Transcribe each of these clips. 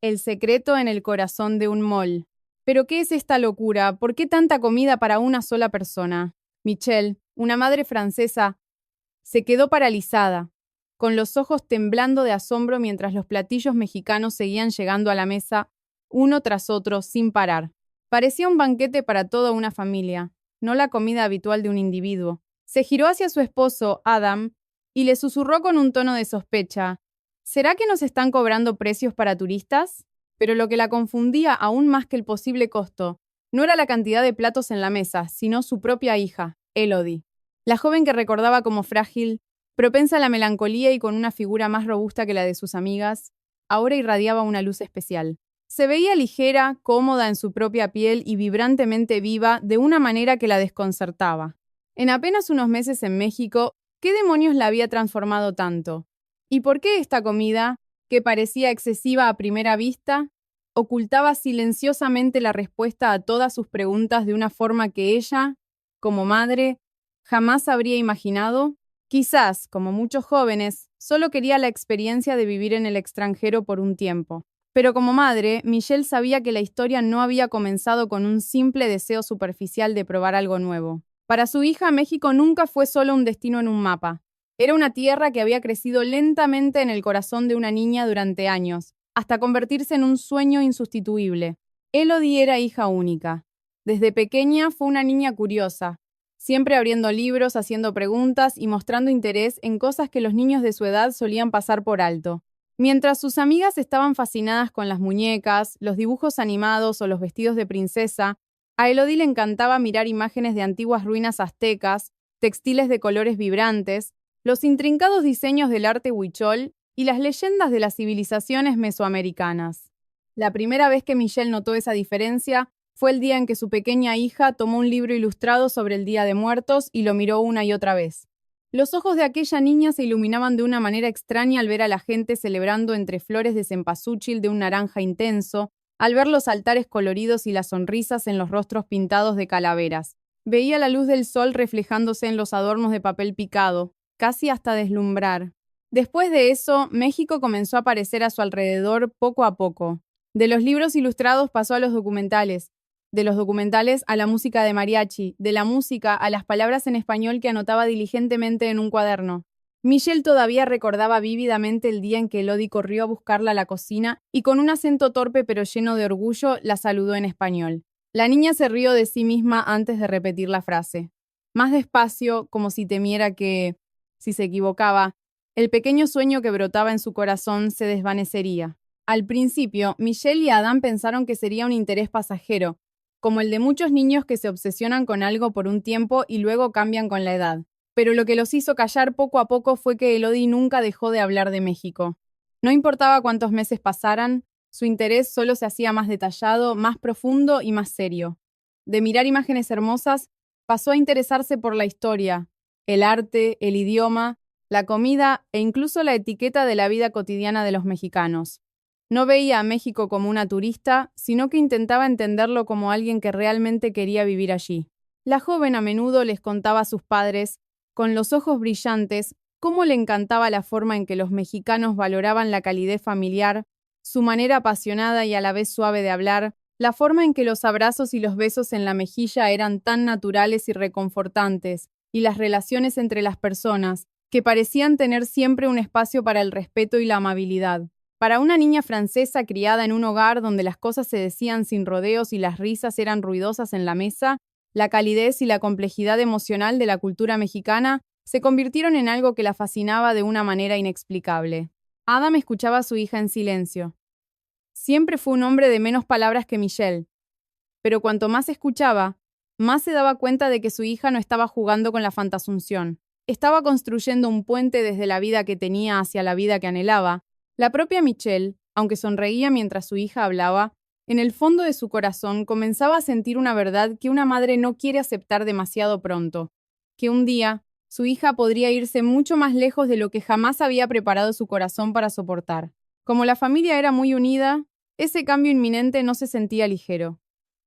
El secreto en el corazón de un mol. ¿Pero qué es esta locura? ¿Por qué tanta comida para una sola persona? Michelle, una madre francesa, se quedó paralizada, con los ojos temblando de asombro mientras los platillos mexicanos seguían llegando a la mesa, uno tras otro, sin parar. Parecía un banquete para toda una familia, no la comida habitual de un individuo. Se giró hacia su esposo, Adam, y le susurró con un tono de sospecha: ¿será que nos están cobrando precios para turistas? Pero lo que la confundía aún más que el posible costo no era la cantidad de platos en la mesa, sino su propia hija, Elodie. La joven que recordaba como frágil, propensa a la melancolía y con una figura más robusta que la de sus amigas, ahora irradiaba una luz especial. Se veía ligera, cómoda en su propia piel y vibrantemente viva de una manera que la desconcertaba. En apenas unos meses en México, ¿qué demonios la había transformado tanto? ¿Y por qué esta comida, que parecía excesiva a primera vista, ocultaba silenciosamente la respuesta a todas sus preguntas de una forma que ella, como madre, jamás habría imaginado? Quizás, como muchos jóvenes, solo quería la experiencia de vivir en el extranjero por un tiempo. Pero como madre, Michelle sabía que la historia no había comenzado con un simple deseo superficial de probar algo nuevo. Para su hija, México nunca fue solo un destino en un mapa. Era una tierra que había crecido lentamente en el corazón de una niña durante años, hasta convertirse en un sueño insustituible. Elodie era hija única. Desde pequeña fue una niña curiosa, siempre abriendo libros, haciendo preguntas y mostrando interés en cosas que los niños de su edad solían pasar por alto. Mientras sus amigas estaban fascinadas con las muñecas, los dibujos animados o los vestidos de princesa, a Elodie le encantaba mirar imágenes de antiguas ruinas aztecas, textiles de colores vibrantes, los intrincados diseños del arte huichol y las leyendas de las civilizaciones mesoamericanas. La primera vez que Michelle notó esa diferencia fue el día en que su pequeña hija tomó un libro ilustrado sobre el Día de Muertos y lo miró una y otra vez. Los ojos de aquella niña se iluminaban de una manera extraña al ver a la gente celebrando entre flores de cempasúchil de un naranja intenso, al ver los altares coloridos y las sonrisas en los rostros pintados de calaveras. Veía la luz del sol reflejándose en los adornos de papel picado, casi hasta deslumbrar. Después de eso, México comenzó a aparecer a su alrededor poco a poco. De los libros ilustrados pasó a los documentales, de los documentales a la música de mariachi, de la música a las palabras en español que anotaba diligentemente en un cuaderno. Michelle todavía recordaba vívidamente el día en que Elodie corrió a buscarla a la cocina y con un acento torpe pero lleno de orgullo la saludó en español. La niña se rió de sí misma antes de repetir la frase. Más despacio, como si temiera que, si se equivocaba, el pequeño sueño que brotaba en su corazón se desvanecería. Al principio, Michelle y Adam pensaron que sería un interés pasajero, como el de muchos niños que se obsesionan con algo por un tiempo y luego cambian con la edad. Pero lo que los hizo callar poco a poco fue que Elodie nunca dejó de hablar de México. No importaba cuántos meses pasaran, su interés solo se hacía más detallado, más profundo y más serio. De mirar imágenes hermosas, pasó a interesarse por la historia, el arte, el idioma, la comida e incluso la etiqueta de la vida cotidiana de los mexicanos. No veía a México como una turista, sino que intentaba entenderlo como alguien que realmente quería vivir allí. La joven a menudo les contaba a sus padres, con los ojos brillantes, cómo le encantaba la forma en que los mexicanos valoraban la calidez familiar, su manera apasionada y a la vez suave de hablar, la forma en que los abrazos y los besos en la mejilla eran tan naturales y reconfortantes, y las relaciones entre las personas, que parecían tener siempre un espacio para el respeto y la amabilidad. Para una niña francesa criada en un hogar donde las cosas se decían sin rodeos y las risas eran ruidosas en la mesa, la calidez y la complejidad emocional de la cultura mexicana se convirtieron en algo que la fascinaba de una manera inexplicable. Adam escuchaba a su hija en silencio. Siempre fue un hombre de menos palabras que Michelle, pero cuanto más escuchaba, más se daba cuenta de que su hija no estaba jugando con la fantasunción. Estaba construyendo un puente desde la vida que tenía hacia la vida que anhelaba. La propia Michelle, aunque sonreía mientras su hija hablaba, en el fondo de su corazón comenzaba a sentir una verdad que una madre no quiere aceptar demasiado pronto, que un día su hija podría irse mucho más lejos de lo que jamás había preparado su corazón para soportar. Como la familia era muy unida, ese cambio inminente no se sentía ligero.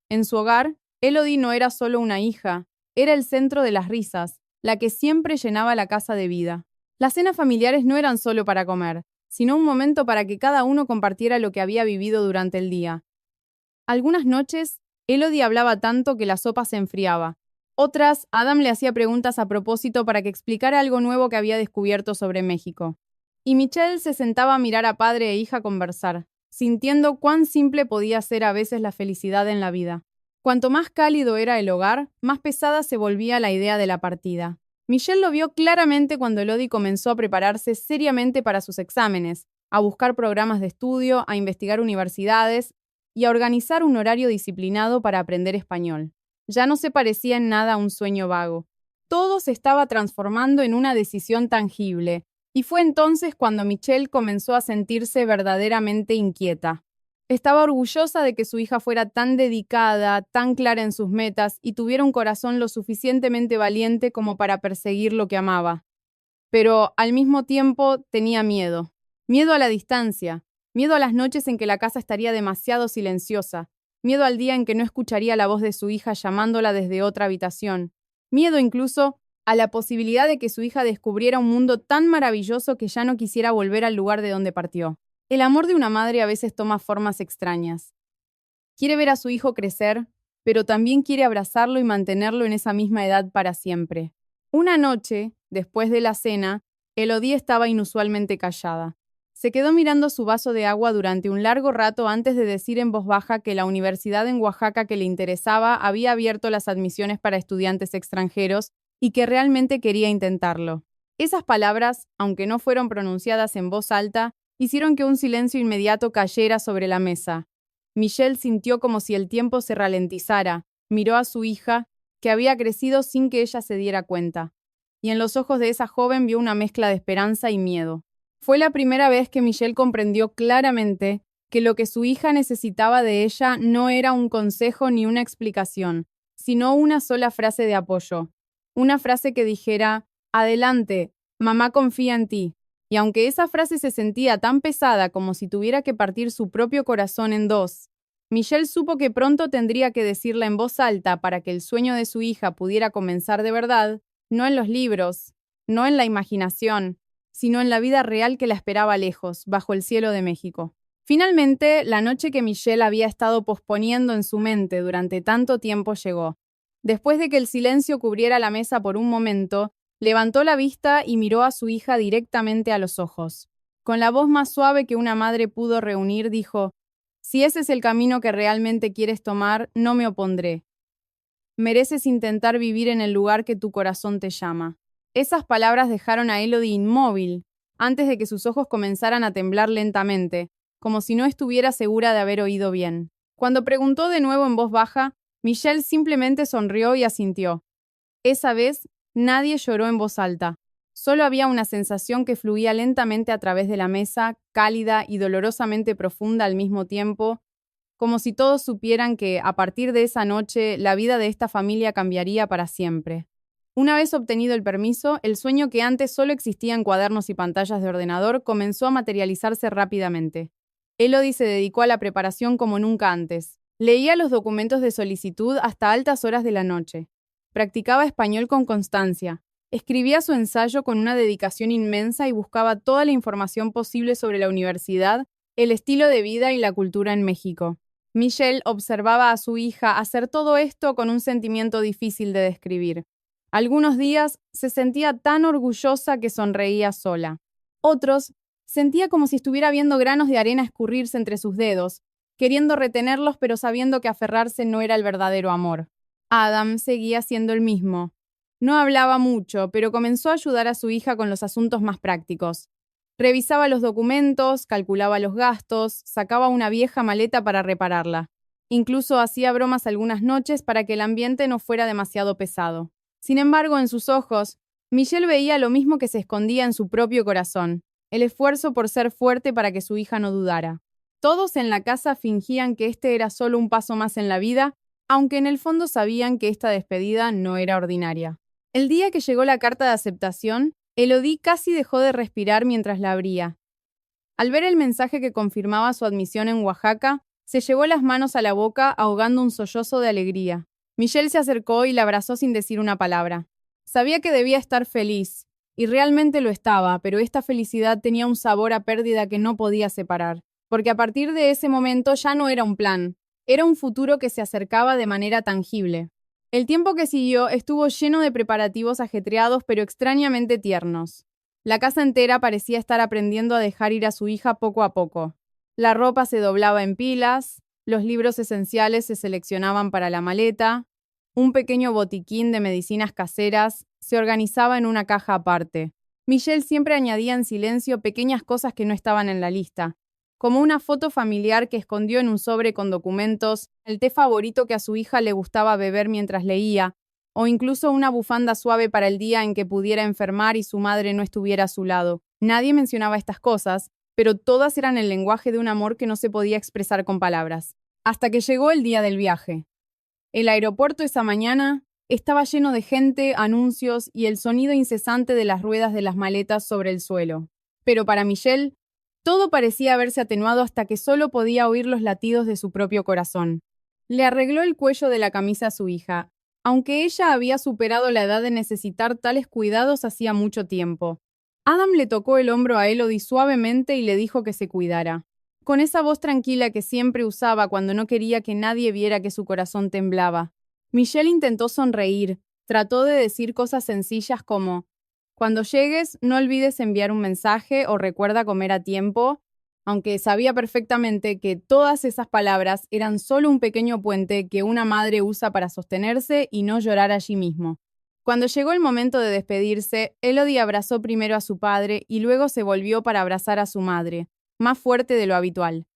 En su hogar, Elodie no era solo una hija, era el centro de las risas, la que siempre llenaba la casa de vida. Las cenas familiares no eran solo para comer, sino un momento para que cada uno compartiera lo que había vivido durante el día. Algunas noches, Elodie hablaba tanto que la sopa se enfriaba. Otras, Adam le hacía preguntas a propósito para que explicara algo nuevo que había descubierto sobre México. Y Michelle se sentaba a mirar a padre e hija conversar, sintiendo cuán simple podía ser a veces la felicidad en la vida. Cuanto más cálido era el hogar, más pesada se volvía la idea de la partida. Michelle lo vio claramente cuando Elodie comenzó a prepararse seriamente para sus exámenes, a buscar programas de estudio, a investigar universidades y a organizar un horario disciplinado para aprender español. Ya no se parecía en nada a un sueño vago. Todo se estaba transformando en una decisión tangible, y fue entonces cuando Michelle comenzó a sentirse verdaderamente inquieta. Estaba orgullosa de que su hija fuera tan dedicada, tan clara en sus metas y tuviera un corazón lo suficientemente valiente como para perseguir lo que amaba. Pero al mismo tiempo tenía miedo. Miedo a la distancia, miedo a las noches en que la casa estaría demasiado silenciosa, miedo al día en que no escucharía la voz de su hija llamándola desde otra habitación, miedo incluso a la posibilidad de que su hija descubriera un mundo tan maravilloso que ya no quisiera volver al lugar de donde partió. El amor de una madre a veces toma formas extrañas. Quiere ver a su hijo crecer, pero también quiere abrazarlo y mantenerlo en esa misma edad para siempre. Una noche, después de la cena, Elodie estaba inusualmente callada. Se quedó mirando su vaso de agua durante un largo rato antes de decir en voz baja que la universidad en Oaxaca que le interesaba había abierto las admisiones para estudiantes extranjeros y que realmente quería intentarlo. Esas palabras, aunque no fueron pronunciadas en voz alta, hicieron que un silencio inmediato cayera sobre la mesa. Michelle sintió como si el tiempo se ralentizara, miró a su hija, que había crecido sin que ella se diera cuenta, y en los ojos de esa joven vio una mezcla de esperanza y miedo. Fue la primera vez que Michelle comprendió claramente que lo que su hija necesitaba de ella no era un consejo ni una explicación, sino una sola frase de apoyo. Una frase que dijera, «Adelante, mamá confía en ti». Y aunque esa frase se sentía tan pesada como si tuviera que partir su propio corazón en dos, Michelle supo que pronto tendría que decirla en voz alta para que el sueño de su hija pudiera comenzar de verdad, no en los libros, no en la imaginación, sino en la vida real que la esperaba lejos, bajo el cielo de México. Finalmente, la noche que Michelle había estado posponiendo en su mente durante tanto tiempo llegó. Después de que el silencio cubriera la mesa por un momento, levantó la vista y miró a su hija directamente a los ojos. Con la voz más suave que una madre pudo reunir, dijo, «Si ese es el camino que realmente quieres tomar, no me opondré. Mereces intentar vivir en el lugar que tu corazón te llama». Esas palabras dejaron a Elodie inmóvil, antes de que sus ojos comenzaran a temblar lentamente, como si no estuviera segura de haber oído bien. Cuando preguntó de nuevo en voz baja, Michelle simplemente sonrió y asintió. Esa vez, nadie lloró en voz alta. Solo había una sensación que fluía lentamente a través de la mesa, cálida y dolorosamente profunda al mismo tiempo, como si todos supieran que, a partir de esa noche, la vida de esta familia cambiaría para siempre. Una vez obtenido el permiso, el sueño que antes solo existía en cuadernos y pantallas de ordenador comenzó a materializarse rápidamente. Elodie se dedicó a la preparación como nunca antes. Leía los documentos de solicitud hasta altas horas de la noche. Practicaba español con constancia. Escribía su ensayo con una dedicación inmensa y buscaba toda la información posible sobre la universidad, el estilo de vida y la cultura en México. Michelle observaba a su hija hacer todo esto con un sentimiento difícil de describir. Algunos días se sentía tan orgullosa que sonreía sola. Otros sentía como si estuviera viendo granos de arena escurrirse entre sus dedos, queriendo retenerlos pero sabiendo que aferrarse no era el verdadero amor. Adam seguía siendo el mismo. No hablaba mucho, pero comenzó a ayudar a su hija con los asuntos más prácticos. Revisaba los documentos, calculaba los gastos, sacaba una vieja maleta para repararla. Incluso hacía bromas algunas noches para que el ambiente no fuera demasiado pesado. Sin embargo, en sus ojos, Michelle veía lo mismo que se escondía en su propio corazón, el esfuerzo por ser fuerte para que su hija no dudara. Todos en la casa fingían que este era solo un paso más en la vida, aunque en el fondo sabían que esta despedida no era ordinaria. El día que llegó la carta de aceptación, Elodie casi dejó de respirar mientras la abría. Al ver el mensaje que confirmaba su admisión en Oaxaca, se llevó las manos a la boca ahogando un sollozo de alegría. Michelle se acercó y la abrazó sin decir una palabra. Sabía que debía estar feliz, Y realmente lo estaba, pero esta felicidad tenía un sabor a pérdida que no podía separar, porque a partir de ese momento ya no era un plan, era un futuro que se acercaba de manera tangible. El tiempo que siguió estuvo lleno de preparativos ajetreados pero extrañamente tiernos. La casa entera parecía estar aprendiendo a dejar ir a su hija poco a poco. La ropa se doblaba en pilas, los libros esenciales se seleccionaban para la maleta, un pequeño botiquín de medicinas caseras se organizaba en una caja aparte. Michelle siempre añadía en silencio pequeñas cosas que no estaban en la lista, como una foto familiar que escondió en un sobre con documentos, el té favorito que a su hija le gustaba beber mientras leía, o incluso una bufanda suave para el día en que pudiera enfermar y su madre no estuviera a su lado. Nadie mencionaba estas cosas, pero todas eran el lenguaje de un amor que no se podía expresar con palabras. Hasta que llegó el día del viaje. El aeropuerto esa mañana estaba lleno de gente, anuncios y el sonido incesante de las ruedas de las maletas sobre el suelo. Pero para Michelle, todo parecía haberse atenuado hasta que solo podía oír los latidos de su propio corazón. Le arregló el cuello de la camisa a su hija, aunque ella había superado la edad de necesitar tales cuidados hacía mucho tiempo. Adam le tocó el hombro a Elodie suavemente y le dijo que se cuidara. Con esa voz tranquila que siempre usaba cuando no quería que nadie viera que su corazón temblaba. Michelle intentó sonreír, trató de decir cosas sencillas como: cuando llegues, no olvides enviar un mensaje o recuerda comer a tiempo, aunque sabía perfectamente que todas esas palabras eran solo un pequeño puente que una madre usa para sostenerse y no llorar allí mismo. Cuando llegó el momento de despedirse, Elodie abrazó primero a su padre y luego se volvió para abrazar a su madre, más fuerte de lo habitual.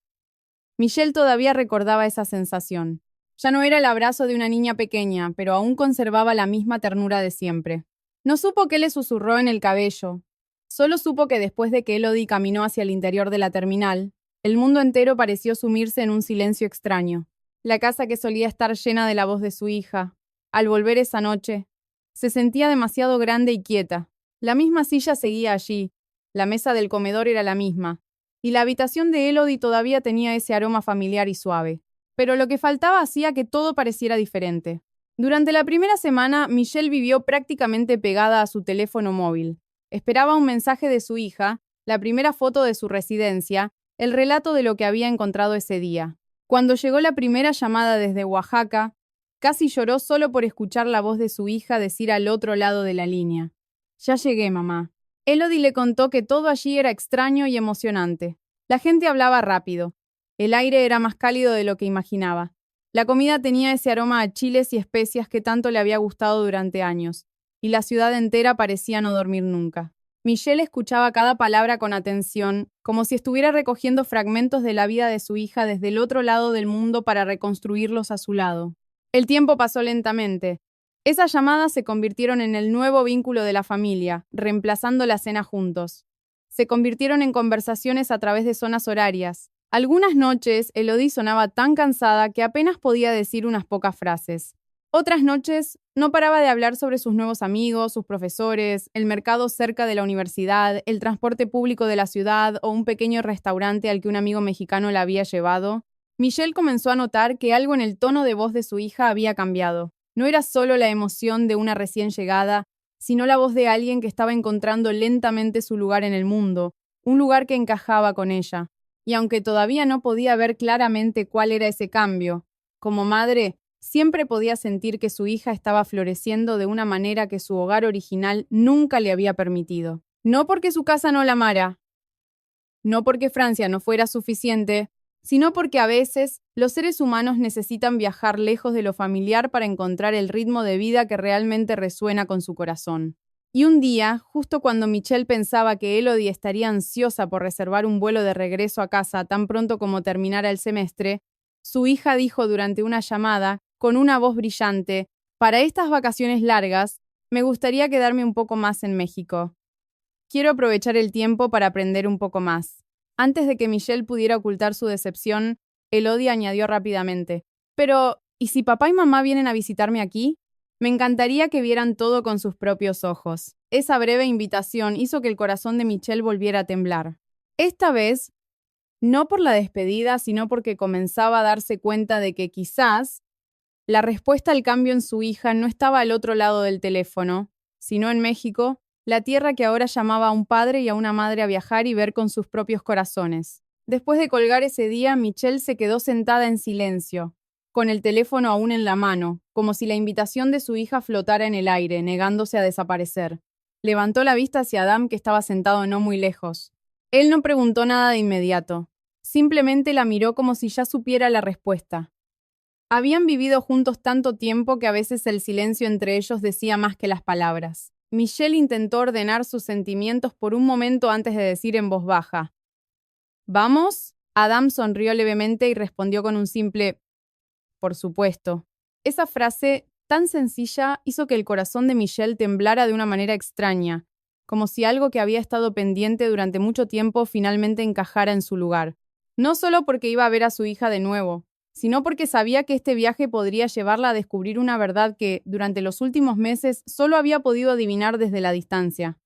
Michelle todavía recordaba esa sensación. Ya no era el abrazo de una niña pequeña, pero aún conservaba la misma ternura de siempre. No supo qué le susurró en el cabello. Solo supo que después de que Elodie caminó hacia el interior de la terminal, el mundo entero pareció sumirse en un silencio extraño. La casa que solía estar llena de la voz de su hija, al volver esa noche, se sentía demasiado grande y quieta. La misma silla seguía allí, la mesa del comedor era la misma, y la habitación de Elodie todavía tenía ese aroma familiar y suave. Pero lo que faltaba hacía que todo pareciera diferente. Durante la primera semana, Michelle vivió prácticamente pegada a su teléfono móvil. Esperaba un mensaje de su hija, la primera foto de su residencia, el relato de lo que había encontrado ese día. Cuando llegó la primera llamada desde Oaxaca, casi lloró solo por escuchar la voz de su hija decir al otro lado de la línea: «Ya llegué, mamá». Elodie le contó que todo allí era extraño y emocionante. La gente hablaba rápido. El aire era más cálido de lo que imaginaba. La comida tenía ese aroma a chiles y especias que tanto le había gustado durante años, y la ciudad entera parecía no dormir nunca. Michelle escuchaba cada palabra con atención, como si estuviera recogiendo fragmentos de la vida de su hija desde el otro lado del mundo para reconstruirlos a su lado. El tiempo pasó lentamente. Esas llamadas se convirtieron en el nuevo vínculo de la familia, reemplazando la cena juntos. Se convirtieron en conversaciones a través de zonas horarias. Algunas noches, Elodie sonaba tan cansada que apenas podía decir unas pocas frases. Otras noches, no paraba de hablar sobre sus nuevos amigos, sus profesores, el mercado cerca de la universidad, el transporte público de la ciudad o un pequeño restaurante al que un amigo mexicano la había llevado. Michelle comenzó a notar que algo en el tono de voz de su hija había cambiado. No era solo la emoción de una recién llegada, sino la voz de alguien que estaba encontrando lentamente su lugar en el mundo, un lugar que encajaba con ella. Y aunque todavía no podía ver claramente cuál era ese cambio, como madre, siempre podía sentir que su hija estaba floreciendo de una manera que su hogar original nunca le había permitido. No porque su casa no la amara, no porque Francia no fuera suficiente, sino porque a veces los seres humanos necesitan viajar lejos de lo familiar para encontrar el ritmo de vida que realmente resuena con su corazón. Y un día, justo cuando Michelle pensaba que Elodie estaría ansiosa por reservar un vuelo de regreso a casa tan pronto como terminara el semestre, su hija dijo durante una llamada, con una voz brillante: «Para estas vacaciones largas, me gustaría quedarme un poco más en México. Quiero aprovechar el tiempo para aprender un poco más». Antes de que Michelle pudiera ocultar su decepción, Elodie añadió rápidamente: «Pero, ¿y si papá y mamá vienen a visitarme aquí? Me encantaría que vieran todo con sus propios ojos». Esa breve invitación hizo que el corazón de Michelle volviera a temblar. Esta vez, no por la despedida, sino porque comenzaba a darse cuenta de que quizás la respuesta al cambio en su hija no estaba al otro lado del teléfono, sino en México, la tierra que ahora llamaba a un padre y a una madre a viajar y ver con sus propios corazones. Después de colgar ese día, Michelle se quedó sentada en silencio, con el teléfono aún en la mano, como si la invitación de su hija flotara en el aire, negándose a desaparecer. Levantó la vista hacia Adam, que estaba sentado no muy lejos. Él no preguntó nada de inmediato. Simplemente la miró como si ya supiera la respuesta. Habían vivido juntos tanto tiempo que a veces el silencio entre ellos decía más que las palabras. Michelle intentó ordenar sus sentimientos por un momento antes de decir en voz baja: ¿Vamos? Adam sonrió levemente y respondió con un simple «por supuesto». Esa frase tan sencilla hizo que el corazón de Michelle temblara de una manera extraña, como si algo que había estado pendiente durante mucho tiempo finalmente encajara en su lugar. No solo porque iba a ver a su hija de nuevo, sino porque sabía que este viaje podría llevarla a descubrir una verdad que, durante los últimos meses, solo había podido adivinar desde la distancia.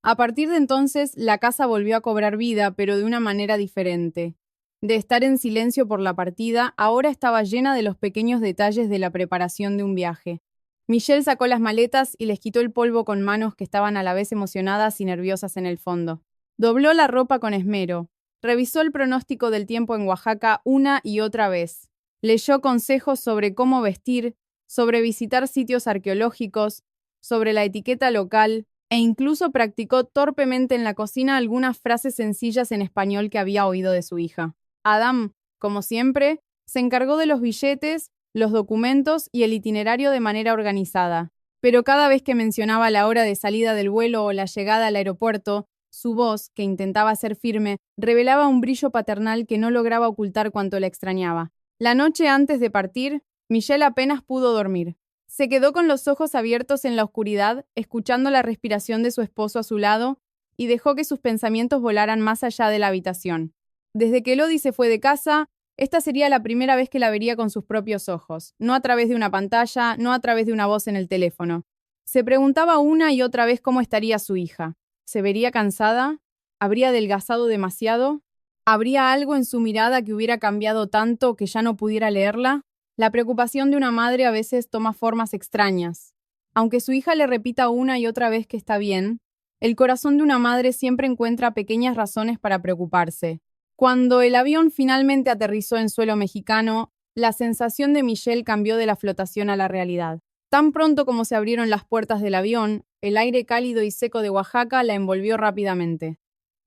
A partir de entonces, la casa volvió a cobrar vida, pero de una manera diferente. De estar en silencio por la partida, ahora estaba llena de los pequeños detalles de la preparación de un viaje. Michelle sacó las maletas y les quitó el polvo con manos que estaban a la vez emocionadas y nerviosas en el fondo. Dobló la ropa con esmero. Revisó el pronóstico del tiempo en Oaxaca una y otra vez. Leyó consejos sobre cómo vestir, sobre visitar sitios arqueológicos, sobre la etiqueta local, e incluso practicó torpemente en la cocina algunas frases sencillas en español que había oído de su hija. Adam, como siempre, se encargó de los billetes, los documentos y el itinerario de manera organizada. Pero cada vez que mencionaba la hora de salida del vuelo o la llegada al aeropuerto, su voz, que intentaba ser firme, revelaba un brillo paternal que no lograba ocultar cuanto la extrañaba. La noche antes de partir, Michelle apenas pudo dormir. Se quedó con los ojos abiertos en la oscuridad, escuchando la respiración de su esposo a su lado, y dejó que sus pensamientos volaran más allá de la habitación. Desde que Elodie se fue de casa, esta sería la primera vez que la vería con sus propios ojos, no a través de una pantalla, no a través de una voz en el teléfono. Se preguntaba una y otra vez cómo estaría su hija. ¿Se vería cansada? ¿Habría adelgazado demasiado? ¿Habría algo en su mirada que hubiera cambiado tanto que ya no pudiera leerla? La preocupación de una madre a veces toma formas extrañas. Aunque su hija le repita una y otra vez que está bien, el corazón de una madre siempre encuentra pequeñas razones para preocuparse. Cuando el avión finalmente aterrizó en suelo mexicano, la sensación de Michelle cambió de la flotación a la realidad. Tan pronto como se abrieron las puertas del avión, el aire cálido y seco de Oaxaca la envolvió rápidamente.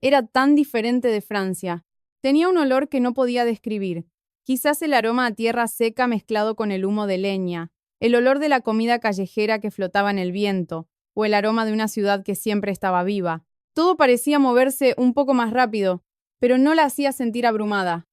Era tan diferente de Francia. Tenía un olor que no podía describir. Quizás el aroma a tierra seca mezclado con el humo de leña, el olor de la comida callejera que flotaba en el viento, o el aroma de una ciudad que siempre estaba viva. Todo parecía moverse un poco más rápido, pero no la hacía sentir abrumada.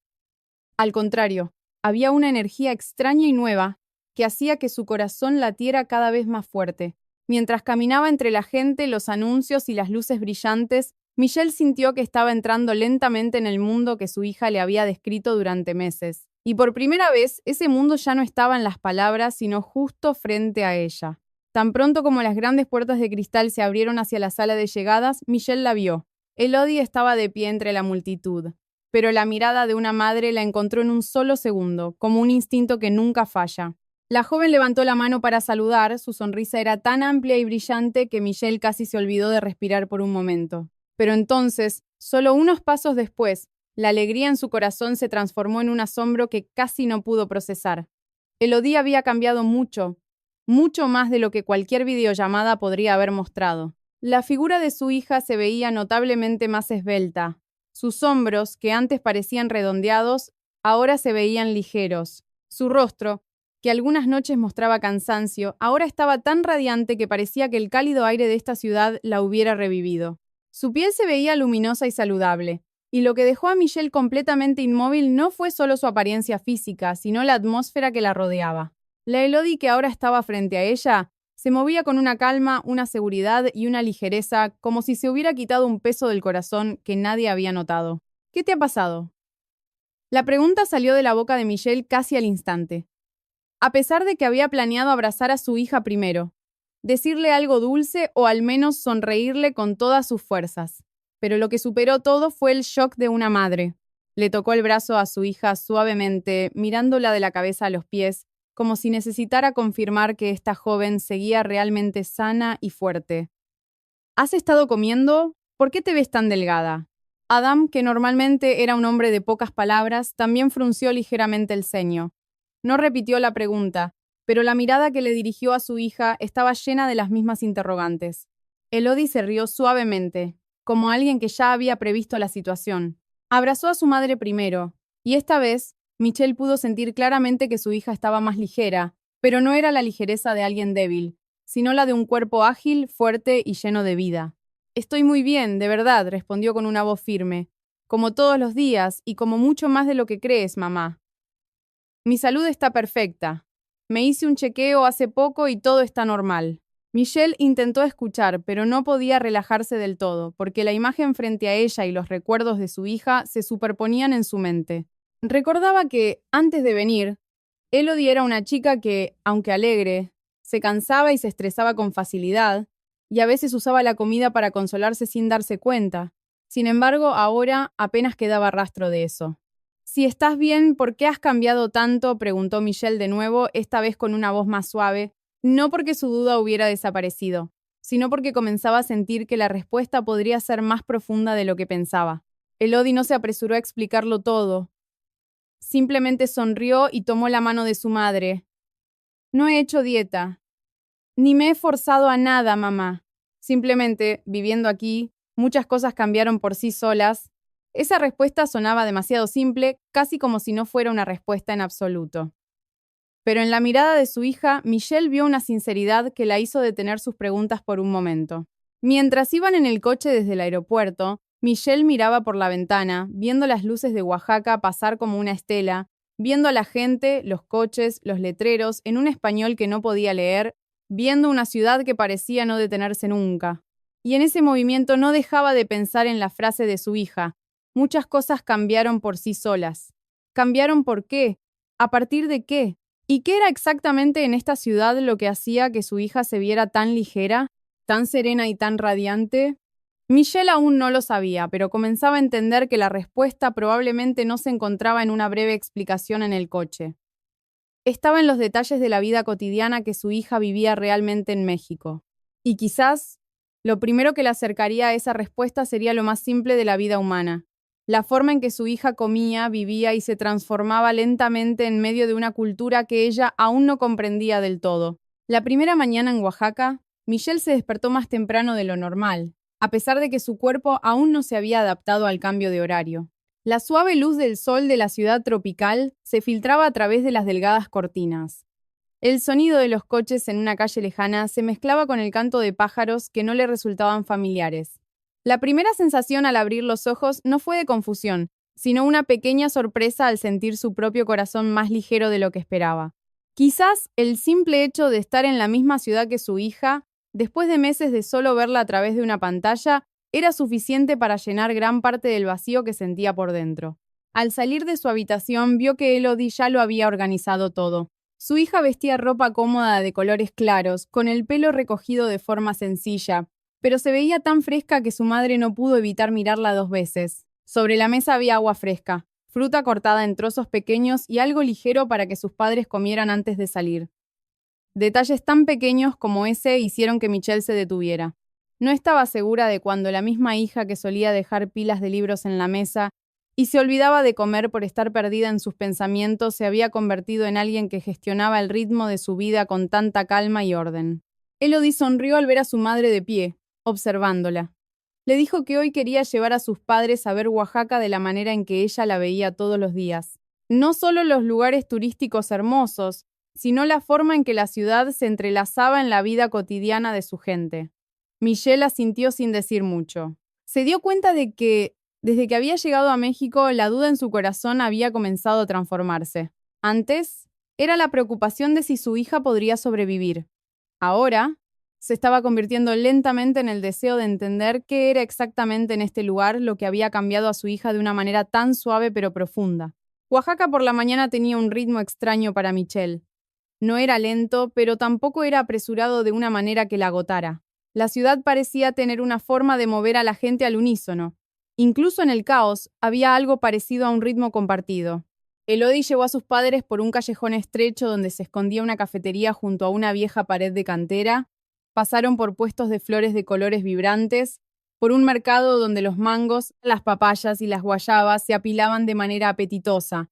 Al contrario, había una energía extraña y nueva que hacía que su corazón latiera cada vez más fuerte. Mientras caminaba entre la gente, los anuncios y las luces brillantes, Michelle sintió que estaba entrando lentamente en el mundo que su hija le había descrito durante meses. Y por primera vez, ese mundo ya no estaba en las palabras, sino justo frente a ella. Tan pronto como las grandes puertas de cristal se abrieron hacia la sala de llegadas, Michelle la vio. Elodie estaba de pie entre la multitud, pero la mirada de una madre la encontró en un solo segundo, como un instinto que nunca falla. La joven levantó la mano para saludar, su sonrisa era tan amplia y brillante que Michelle casi se olvidó de respirar por un momento. Pero entonces, solo unos pasos después, la alegría en su corazón se transformó en un asombro que casi no pudo procesar. Elodie había cambiado mucho, mucho más de lo que cualquier videollamada podría haber mostrado. La figura de su hija se veía notablemente más esbelta. Sus hombros, que antes parecían redondeados, ahora se veían ligeros. Su rostro, que algunas noches mostraba cansancio, ahora estaba tan radiante que parecía que el cálido aire de esta ciudad la hubiera revivido. Su piel se veía luminosa y saludable, y lo que dejó a Michelle completamente inmóvil no fue solo su apariencia física, sino la atmósfera que la rodeaba. La Elodie que ahora estaba frente a ella se movía con una calma, una seguridad y una ligereza, como si se hubiera quitado un peso del corazón que nadie había notado. ¿Qué te ha pasado? La pregunta salió de la boca de Michelle casi al instante. A pesar de que había planeado abrazar a su hija primero, decirle algo dulce o al menos sonreírle con todas sus fuerzas. Pero lo que superó todo fue el shock de una madre. Le tocó el brazo a su hija suavemente, mirándola de la cabeza a los pies, como si necesitara confirmar que esta joven seguía realmente sana y fuerte. ¿Has estado comiendo? ¿Por qué te ves tan delgada? Adam, que normalmente era un hombre de pocas palabras, también frunció ligeramente el ceño. No repitió la pregunta, pero la mirada que le dirigió a su hija estaba llena de las mismas interrogantes. Elodie se rió suavemente, como alguien que ya había previsto la situación. Abrazó a su madre primero, y esta vez Michelle pudo sentir claramente que su hija estaba más ligera, pero no era la ligereza de alguien débil, sino la de un cuerpo ágil, fuerte y lleno de vida. Estoy muy bien, de verdad, respondió con una voz firme, como todos los días y como mucho más de lo que crees, mamá. Mi salud está perfecta. Me hice un chequeo hace poco y todo está normal. Michelle intentó escuchar, pero no podía relajarse del todo, porque la imagen frente a ella y los recuerdos de su hija se superponían en su mente. Recordaba que, antes de venir, Elodie era una chica que, aunque alegre, se cansaba y se estresaba con facilidad, y a veces usaba la comida para consolarse sin darse cuenta. Sin embargo, ahora apenas quedaba rastro de eso. Si estás bien, ¿por qué has cambiado tanto?, preguntó Michelle de nuevo, esta vez con una voz más suave, no porque su duda hubiera desaparecido, sino porque comenzaba a sentir que la respuesta podría ser más profunda de lo que pensaba. Elodie no se apresuró a explicarlo todo. Simplemente sonrió y tomó la mano de su madre. No he hecho dieta, ni me he forzado a nada, mamá. Simplemente, viviendo aquí, muchas cosas cambiaron por sí solas. Esa respuesta sonaba demasiado simple, casi como si no fuera una respuesta en absoluto. Pero en la mirada de su hija, Michelle vio una sinceridad que la hizo detener sus preguntas por un momento. Mientras iban en el coche desde el aeropuerto, Michelle miraba por la ventana, viendo las luces de Oaxaca pasar como una estela, viendo a la gente, los coches, los letreros, en un español que no podía leer, viendo una ciudad que parecía no detenerse nunca. Y en ese movimiento no dejaba de pensar en la frase de su hija: muchas cosas cambiaron por sí solas. ¿Cambiaron por qué? ¿A partir de qué? ¿Y qué era exactamente en esta ciudad lo que hacía que su hija se viera tan ligera, tan serena y tan radiante? Michelle aún no lo sabía, pero comenzaba a entender que la respuesta probablemente no se encontraba en una breve explicación en el coche. Estaba en los detalles de la vida cotidiana que su hija vivía realmente en México. Y quizás, lo primero que la acercaría a esa respuesta sería lo más simple de la vida humana: la forma en que su hija comía, vivía y se transformaba lentamente en medio de una cultura que ella aún no comprendía del todo. La primera mañana en Oaxaca, Michelle se despertó más temprano de lo normal, a pesar de que su cuerpo aún no se había adaptado al cambio de horario. La suave luz del sol de la ciudad tropical se filtraba a través de las delgadas cortinas. El sonido de los coches en una calle lejana se mezclaba con el canto de pájaros que no le resultaban familiares. La primera sensación al abrir los ojos no fue de confusión, sino una pequeña sorpresa al sentir su propio corazón más ligero de lo que esperaba. Quizás el simple hecho de estar en la misma ciudad que su hija, después de meses de solo verla a través de una pantalla, era suficiente para llenar gran parte del vacío que sentía por dentro. Al salir de su habitación, vio que Elodie ya lo había organizado todo. Su hija vestía ropa cómoda de colores claros, con el pelo recogido de forma sencilla, pero se veía tan fresca que su madre no pudo evitar mirarla 2 veces. Sobre la mesa había agua fresca, fruta cortada en trozos pequeños y algo ligero para que sus padres comieran antes de salir. Detalles tan pequeños como ese hicieron que Michelle se detuviera. No estaba segura de cuando la misma hija que solía dejar pilas de libros en la mesa y se olvidaba de comer por estar perdida en sus pensamientos se había convertido en alguien que gestionaba el ritmo de su vida con tanta calma y orden. Elodie sonrió al ver a su madre de pie, observándola. Le dijo que hoy quería llevar a sus padres a ver Oaxaca de la manera en que ella la veía todos los días. No solo los lugares turísticos hermosos, sino la forma en que la ciudad se entrelazaba en la vida cotidiana de su gente. Michelle asintió sin decir mucho. Se dio cuenta de que, desde que había llegado a México, la duda en su corazón había comenzado a transformarse. Antes, era la preocupación de si su hija podría sobrevivir. Ahora, se estaba convirtiendo lentamente en el deseo de entender qué era exactamente en este lugar lo que había cambiado a su hija de una manera tan suave pero profunda. Oaxaca por la mañana tenía un ritmo extraño para Michelle. No era lento, pero tampoco era apresurado de una manera que la agotara. La ciudad parecía tener una forma de mover a la gente al unísono. Incluso en el caos, había algo parecido a un ritmo compartido. Elodie llevó a sus padres por un callejón estrecho donde se escondía una cafetería junto a una vieja pared de cantera, Pasaron por puestos de flores de colores vibrantes, por un mercado donde los mangos, las papayas y las guayabas se apilaban de manera apetitosa.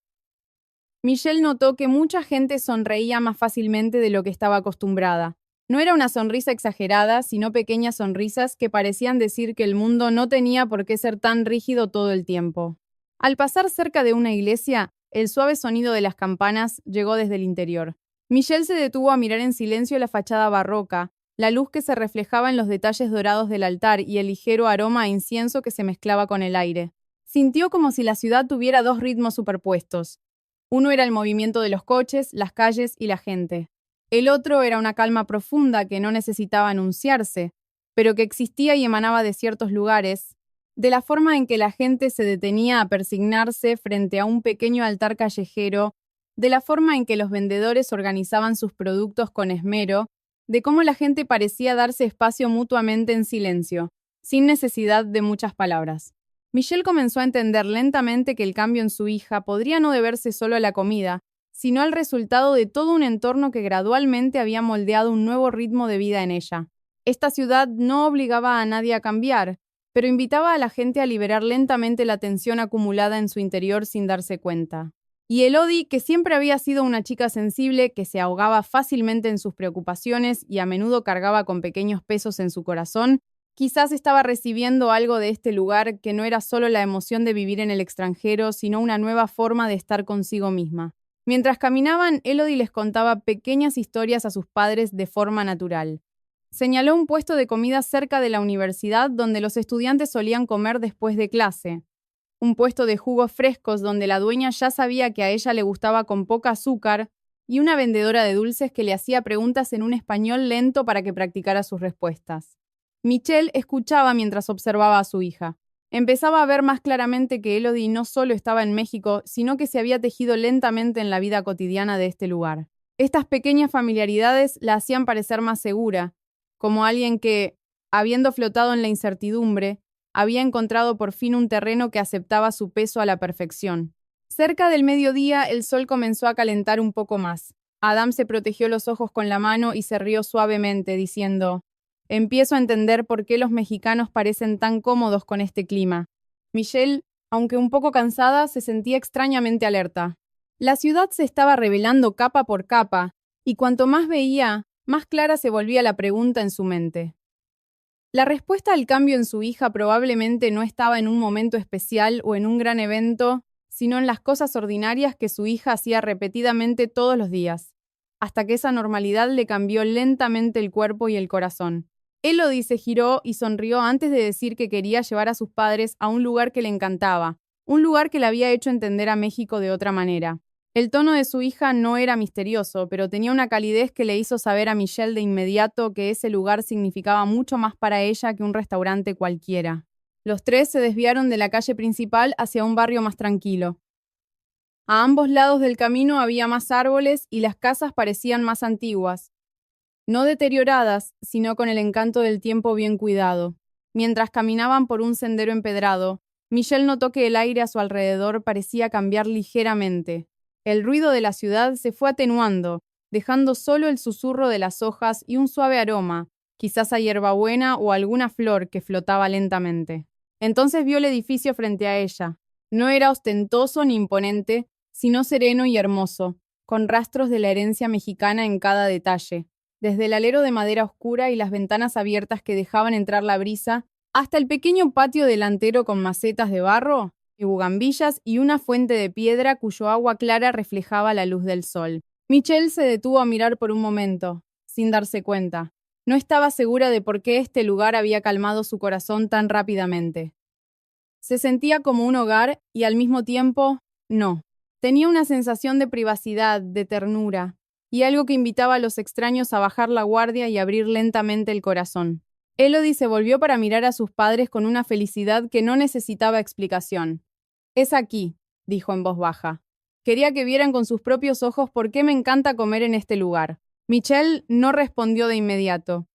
Michelle notó que mucha gente sonreía más fácilmente de lo que estaba acostumbrada. No era una sonrisa exagerada, sino pequeñas sonrisas que parecían decir que el mundo no tenía por qué ser tan rígido todo el tiempo. Al pasar cerca de una iglesia, el suave sonido de las campanas llegó desde el interior. Michelle se detuvo a mirar en silencio la fachada barroca, la luz que se reflejaba en los detalles dorados del altar y el ligero aroma a incienso que se mezclaba con el aire. Sintió como si la ciudad tuviera dos ritmos superpuestos. Uno era el movimiento de los coches, las calles y la gente. El otro era una calma profunda que no necesitaba anunciarse, pero que existía y emanaba de ciertos lugares, de la forma en que la gente se detenía a persignarse frente a un pequeño altar callejero, de la forma en que los vendedores organizaban sus productos con esmero, de cómo la gente parecía darse espacio mutuamente en silencio, sin necesidad de muchas palabras. Michelle comenzó a entender lentamente que el cambio en su hija podría no deberse solo a la comida, sino al resultado de todo un entorno que gradualmente había moldeado un nuevo ritmo de vida en ella. Esta ciudad no obligaba a nadie a cambiar, pero invitaba a la gente a liberar lentamente la tensión acumulada en su interior sin darse cuenta. Y Elodie, que siempre había sido una chica sensible, que se ahogaba fácilmente en sus preocupaciones y a menudo cargaba con pequeños pesos en su corazón, quizás estaba recibiendo algo de este lugar que no era solo la emoción de vivir en el extranjero, sino una nueva forma de estar consigo misma. Mientras caminaban, Elodie les contaba pequeñas historias a sus padres de forma natural. Señaló un puesto de comida cerca de la universidad donde los estudiantes solían comer después de clase. Un puesto de jugos frescos donde la dueña ya sabía que a ella le gustaba con poca azúcar, y una vendedora de dulces que le hacía preguntas en un español lento para que practicara sus respuestas. Michelle escuchaba mientras observaba a su hija. Empezaba a ver más claramente que Elodie no solo estaba en México, sino que se había tejido lentamente en la vida cotidiana de este lugar. Estas pequeñas familiaridades la hacían parecer más segura, como alguien que, habiendo flotado en la incertidumbre, había encontrado por fin un terreno que aceptaba su peso a la perfección. Cerca del mediodía, el sol comenzó a calentar un poco más. Adam se protegió los ojos con la mano y se rió suavemente, diciendo: «Empiezo a entender por qué los mexicanos parecen tan cómodos con este clima». Michelle, aunque un poco cansada, se sentía extrañamente alerta. La ciudad se estaba revelando capa por capa, y cuanto más veía, más clara se volvía la pregunta en su mente. La respuesta al cambio en su hija probablemente no estaba en un momento especial o en un gran evento, sino en las cosas ordinarias que su hija hacía repetidamente todos los días, hasta que esa normalidad le cambió lentamente el cuerpo y el corazón. Elodie se giró y sonrió antes de decir que quería llevar a sus padres a un lugar que le encantaba, un lugar que le había hecho entender a México de otra manera. El tono de su hija no era misterioso, pero tenía una calidez que le hizo saber a Michelle de inmediato que ese lugar significaba mucho más para ella que un restaurante cualquiera. Los tres se desviaron de la calle principal hacia un barrio más tranquilo. A ambos lados del camino había más árboles y las casas parecían más antiguas, no deterioradas, sino con el encanto del tiempo bien cuidado. Mientras caminaban por un sendero empedrado, Michelle notó que el aire a su alrededor parecía cambiar ligeramente. El ruido de la ciudad se fue atenuando, dejando solo el susurro de las hojas y un suave aroma, quizás a hierbabuena o alguna flor que flotaba lentamente. Entonces vio el edificio frente a ella. No era ostentoso ni imponente, sino sereno y hermoso, con rastros de la herencia mexicana en cada detalle, desde el alero de madera oscura y las ventanas abiertas que dejaban entrar la brisa, hasta el pequeño patio delantero con macetas de barro y bugambillas y una fuente de piedra cuyo agua clara reflejaba la luz del sol. Michelle se detuvo a mirar por un momento, sin darse cuenta. No estaba segura de por qué este lugar había calmado su corazón tan rápidamente. Se sentía como un hogar y al mismo tiempo, no. Tenía una sensación de privacidad, de ternura, y algo que invitaba a los extraños a bajar la guardia y abrir lentamente el corazón. Elodie se volvió para mirar a sus padres con una felicidad que no necesitaba explicación. «Es aquí», dijo en voz baja. «Quería que vieran con sus propios ojos por qué me encanta comer en este lugar». Michelle no respondió de inmediato.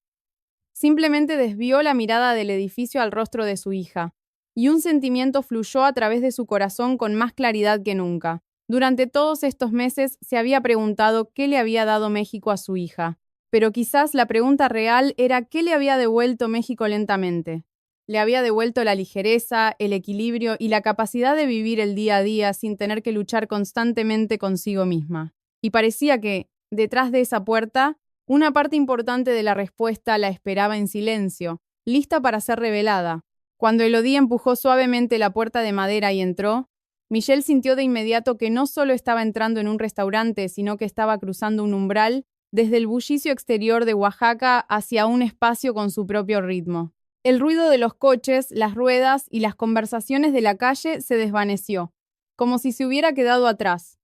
Simplemente desvió la mirada del edificio al rostro de su hija, y un sentimiento fluyó a través de su corazón con más claridad que nunca. Durante todos estos meses se había preguntado qué le había dado México a su hija. Pero quizás la pregunta real era ¿qué le había devuelto México lentamente? Le había devuelto la ligereza, el equilibrio y la capacidad de vivir el día a día sin tener que luchar constantemente consigo misma. Y parecía que, detrás de esa puerta, una parte importante de la respuesta la esperaba en silencio, lista para ser revelada. Cuando Elodie empujó suavemente la puerta de madera y entró, Michelle sintió de inmediato que no solo estaba entrando en un restaurante, sino que estaba cruzando un umbral desde el bullicio exterior de Oaxaca hacia un espacio con su propio ritmo. El ruido de los coches, las ruedas y las conversaciones de la calle se desvaneció, como si se hubiera quedado atrás.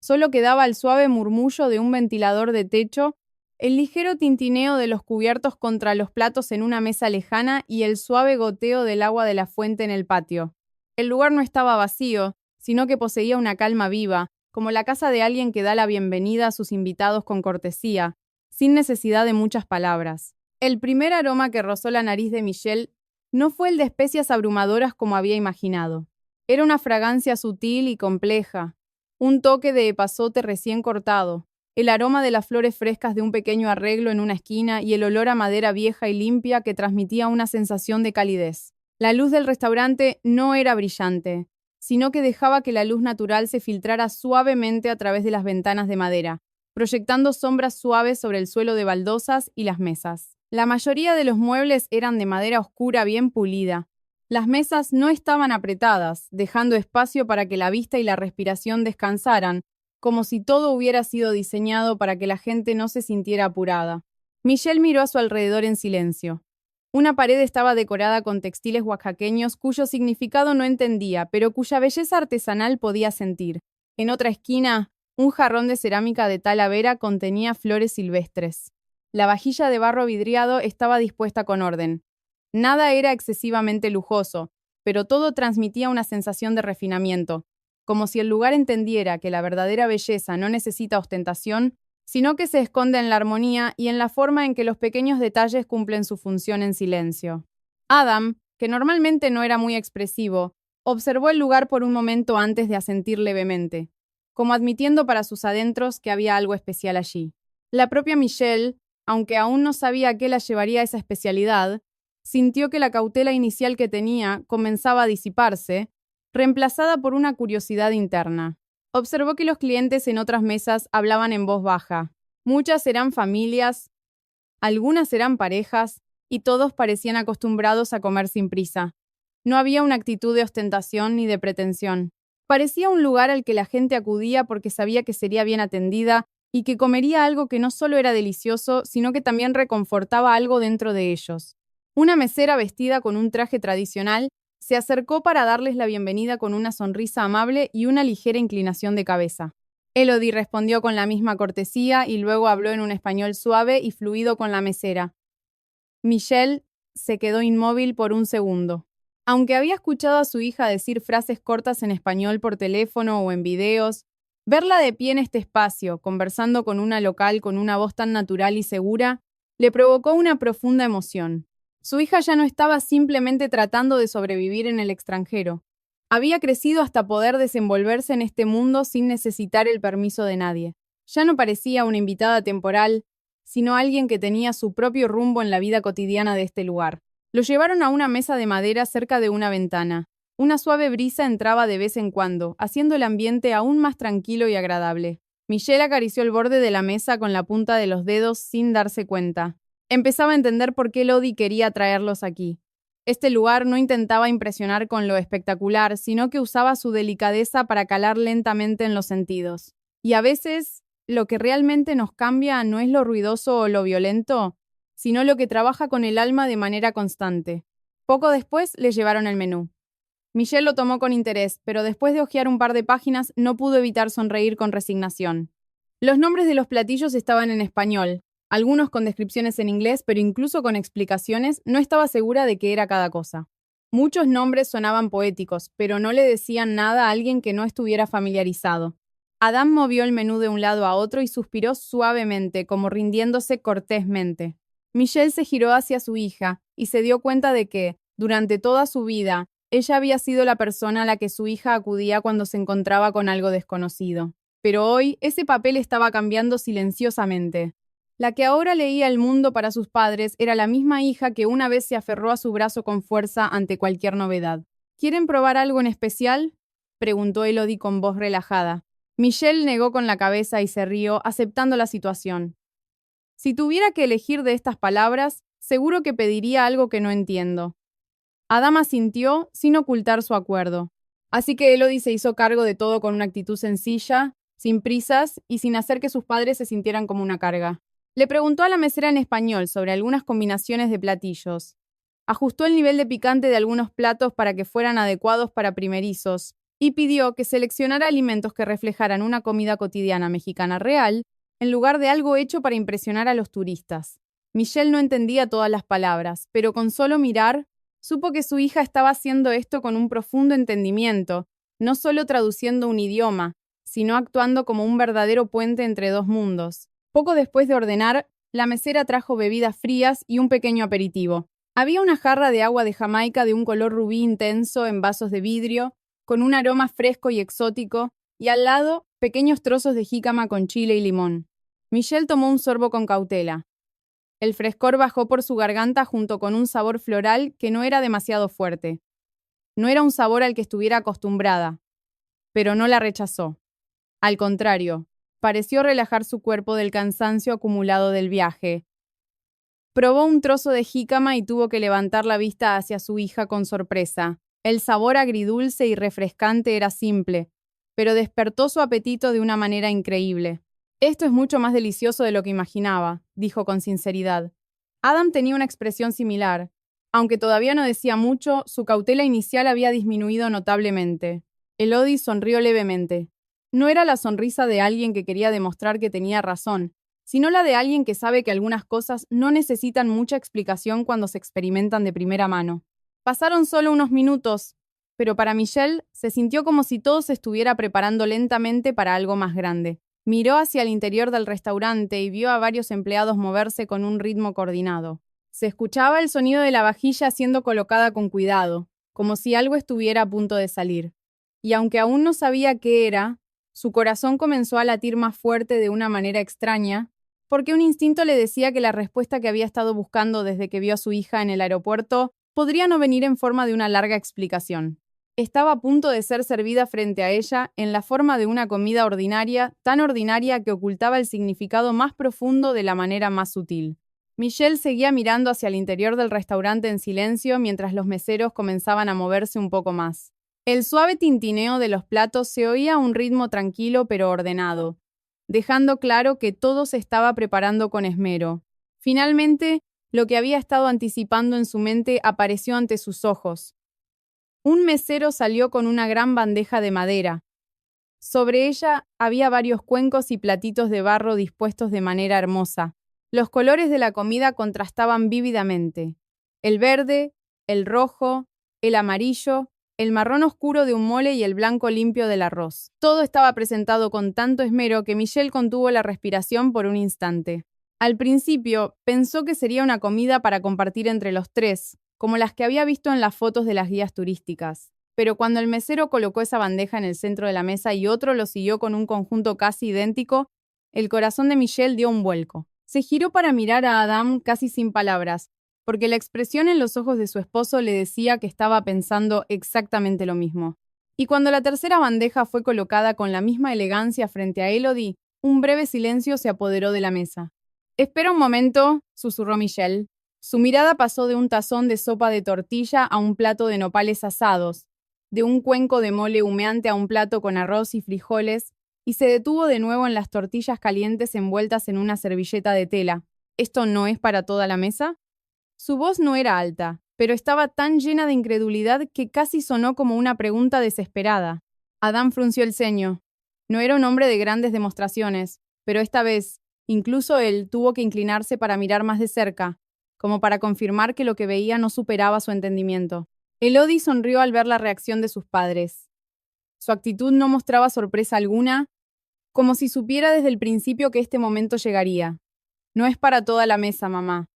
Solo quedaba el suave murmullo de un ventilador de techo, el ligero tintineo de los cubiertos contra los platos en una mesa lejana y el suave goteo del agua de la fuente en el patio. El lugar no estaba vacío, sino que poseía una calma viva, como la casa de alguien que da la bienvenida a sus invitados con cortesía, sin necesidad de muchas palabras. El primer aroma que rozó la nariz de Michelle no fue el de especias abrumadoras como había imaginado. Era una fragancia sutil y compleja, un toque de epazote recién cortado, el aroma de las flores frescas de un pequeño arreglo en una esquina y el olor a madera vieja y limpia que transmitía una sensación de calidez. La luz del restaurante no era brillante, sino que dejaba que la luz natural se filtrara suavemente a través de las ventanas de madera, proyectando sombras suaves sobre el suelo de baldosas y las mesas. La mayoría de los muebles eran de madera oscura bien pulida. Las mesas no estaban apretadas, dejando espacio para que la vista y la respiración descansaran, como si todo hubiera sido diseñado para que la gente no se sintiera apurada. Michelle miró a su alrededor en silencio. Una pared estaba decorada con textiles oaxaqueños cuyo significado no entendía, pero cuya belleza artesanal podía sentir. En otra esquina, un jarrón de cerámica de talavera contenía flores silvestres. La vajilla de barro vidriado estaba dispuesta con orden. Nada era excesivamente lujoso, pero todo transmitía una sensación de refinamiento, como si el lugar entendiera que la verdadera belleza no necesita ostentación, sino que se esconde en la armonía y en la forma en que los pequeños detalles cumplen su función en silencio. Adam, que normalmente no era muy expresivo, observó el lugar por un momento antes de asentir levemente, como admitiendo para sus adentros que había algo especial allí. La propia Michelle, aunque aún no sabía a qué la llevaría esa especialidad, sintió que la cautela inicial que tenía comenzaba a disiparse, reemplazada por una curiosidad interna. Observó que los clientes en otras mesas hablaban en voz baja. Muchas eran familias, algunas eran parejas, y todos parecían acostumbrados a comer sin prisa. No había una actitud de ostentación ni de pretensión. Parecía un lugar al que la gente acudía porque sabía que sería bien atendida y que comería algo que no solo era delicioso, sino que también reconfortaba algo dentro de ellos. Una mesera vestida con un traje tradicional se acercó para darles la bienvenida con una sonrisa amable y una ligera inclinación de cabeza. Elodie respondió con la misma cortesía y luego habló en un español suave y fluido con la mesera. Michelle se quedó inmóvil por un segundo. Aunque había escuchado a su hija decir frases cortas en español por teléfono o en videos, verla de pie en este espacio, conversando con una local con una voz tan natural y segura, le provocó una profunda emoción. Su hija ya no estaba simplemente tratando de sobrevivir en el extranjero. Había crecido hasta poder desenvolverse en este mundo sin necesitar el permiso de nadie. Ya no parecía una invitada temporal, sino alguien que tenía su propio rumbo en la vida cotidiana de este lugar. Lo llevaron a una mesa de madera cerca de una ventana. Una suave brisa entraba de vez en cuando, haciendo el ambiente aún más tranquilo y agradable. Michelle acarició el borde de la mesa con la punta de los dedos sin darse cuenta. Empezaba a entender por qué Elodie quería traerlos aquí. Este lugar no intentaba impresionar con lo espectacular, sino que usaba su delicadeza para calar lentamente en los sentidos. Y a veces, lo que realmente nos cambia no es lo ruidoso o lo violento, sino lo que trabaja con el alma de manera constante. Poco después les llevaron el menú. Michelle lo tomó con interés, pero después de hojear un par de páginas no pudo evitar sonreír con resignación. Los nombres de los platillos estaban en español, algunos con descripciones en inglés, pero incluso con explicaciones, no estaba segura de qué era cada cosa. Muchos nombres sonaban poéticos, pero no le decían nada a alguien que no estuviera familiarizado. Adam movió el menú de un lado a otro y suspiró suavemente, como rindiéndose cortésmente. Michelle se giró hacia su hija y se dio cuenta de que, durante toda su vida, ella había sido la persona a la que su hija acudía cuando se encontraba con algo desconocido. Pero hoy, ese papel estaba cambiando silenciosamente. La que ahora leía el mundo para sus padres era la misma hija que una vez se aferró a su brazo con fuerza ante cualquier novedad. ¿Quieren probar algo en especial?, preguntó Elodie con voz relajada. Michelle negó con la cabeza y se rió, aceptando la situación. Si tuviera que elegir de estas palabras, seguro que pediría algo que no entiendo. Adam asintió sin ocultar su acuerdo. Así que Elodie se hizo cargo de todo con una actitud sencilla, sin prisas y sin hacer que sus padres se sintieran como una carga. Le preguntó a la mesera en español sobre algunas combinaciones de platillos. Ajustó el nivel de picante de algunos platos para que fueran adecuados para primerizos y pidió que seleccionara alimentos que reflejaran una comida cotidiana mexicana real en lugar de algo hecho para impresionar a los turistas. Michelle no entendía todas las palabras, pero con solo mirar, supo que su hija estaba haciendo esto con un profundo entendimiento, no solo traduciendo un idioma, sino actuando como un verdadero puente entre dos mundos. Poco después de ordenar, la mesera trajo bebidas frías y un pequeño aperitivo. Había una jarra de agua de Jamaica de un color rubí intenso en vasos de vidrio, con un aroma fresco y exótico, y al lado, pequeños trozos de jícama con chile y limón. Michelle tomó un sorbo con cautela. El frescor bajó por su garganta junto con un sabor floral que no era demasiado fuerte. No era un sabor al que estuviera acostumbrada, pero no la rechazó. Al contrario, pareció relajar su cuerpo del cansancio acumulado del viaje. Probó un trozo de jícama y tuvo que levantar la vista hacia su hija con sorpresa. El sabor agridulce y refrescante era simple, pero despertó su apetito de una manera increíble. «Esto es mucho más delicioso de lo que imaginaba», dijo con sinceridad. Adam tenía una expresión similar. Aunque todavía no decía mucho, su cautela inicial había disminuido notablemente. Elodie sonrió levemente. No era la sonrisa de alguien que quería demostrar que tenía razón, sino la de alguien que sabe que algunas cosas no necesitan mucha explicación cuando se experimentan de primera mano. Pasaron solo unos minutos, pero para Michelle se sintió como si todo se estuviera preparando lentamente para algo más grande. Miró hacia el interior del restaurante y vio a varios empleados moverse con un ritmo coordinado. Se escuchaba el sonido de la vajilla siendo colocada con cuidado, como si algo estuviera a punto de salir. Y aunque aún no sabía qué era, su corazón comenzó a latir más fuerte de una manera extraña, porque un instinto le decía que la respuesta que había estado buscando desde que vio a su hija en el aeropuerto podría no venir en forma de una larga explicación. Estaba a punto de ser servida frente a ella en la forma de una comida ordinaria, tan ordinaria que ocultaba el significado más profundo de la manera más sutil. Michelle seguía mirando hacia el interior del restaurante en silencio mientras los meseros comenzaban a moverse un poco más. El suave tintineo de los platos se oía a un ritmo tranquilo pero ordenado, dejando claro que todo se estaba preparando con esmero. Finalmente, lo que había estado anticipando en su mente apareció ante sus ojos. Un mesero salió con una gran bandeja de madera. Sobre ella había varios cuencos y platitos de barro dispuestos de manera hermosa. Los colores de la comida contrastaban vívidamente. El verde, el rojo, el amarillo, el marrón oscuro de un mole y el blanco limpio del arroz. Todo estaba presentado con tanto esmero que Michelle contuvo la respiración por un instante. Al principio, pensó que sería una comida para compartir entre los tres, como las que había visto en las fotos de las guías turísticas. Pero cuando el mesero colocó esa bandeja en el centro de la mesa y otro lo siguió con un conjunto casi idéntico, el corazón de Michelle dio un vuelco. Se giró para mirar a Adam casi sin palabras, porque la expresión en los ojos de su esposo le decía que estaba pensando exactamente lo mismo. Y cuando la tercera bandeja fue colocada con la misma elegancia frente a Elodie, un breve silencio se apoderó de la mesa. «Espera un momento», susurró Michelle. Su mirada pasó de un tazón de sopa de tortilla a un plato de nopales asados, de un cuenco de mole humeante a un plato con arroz y frijoles, y se detuvo de nuevo en las tortillas calientes envueltas en una servilleta de tela. «¿Esto no es para toda la mesa?». Su voz no era alta, pero estaba tan llena de incredulidad que casi sonó como una pregunta desesperada. Adam frunció el ceño. No era un hombre de grandes demostraciones, pero esta vez, incluso él tuvo que inclinarse para mirar más de cerca, como para confirmar que lo que veía no superaba su entendimiento. Elodie sonrió al ver la reacción de sus padres. Su actitud no mostraba sorpresa alguna, como si supiera desde el principio que este momento llegaría. «No es para toda la mesa, mamá»,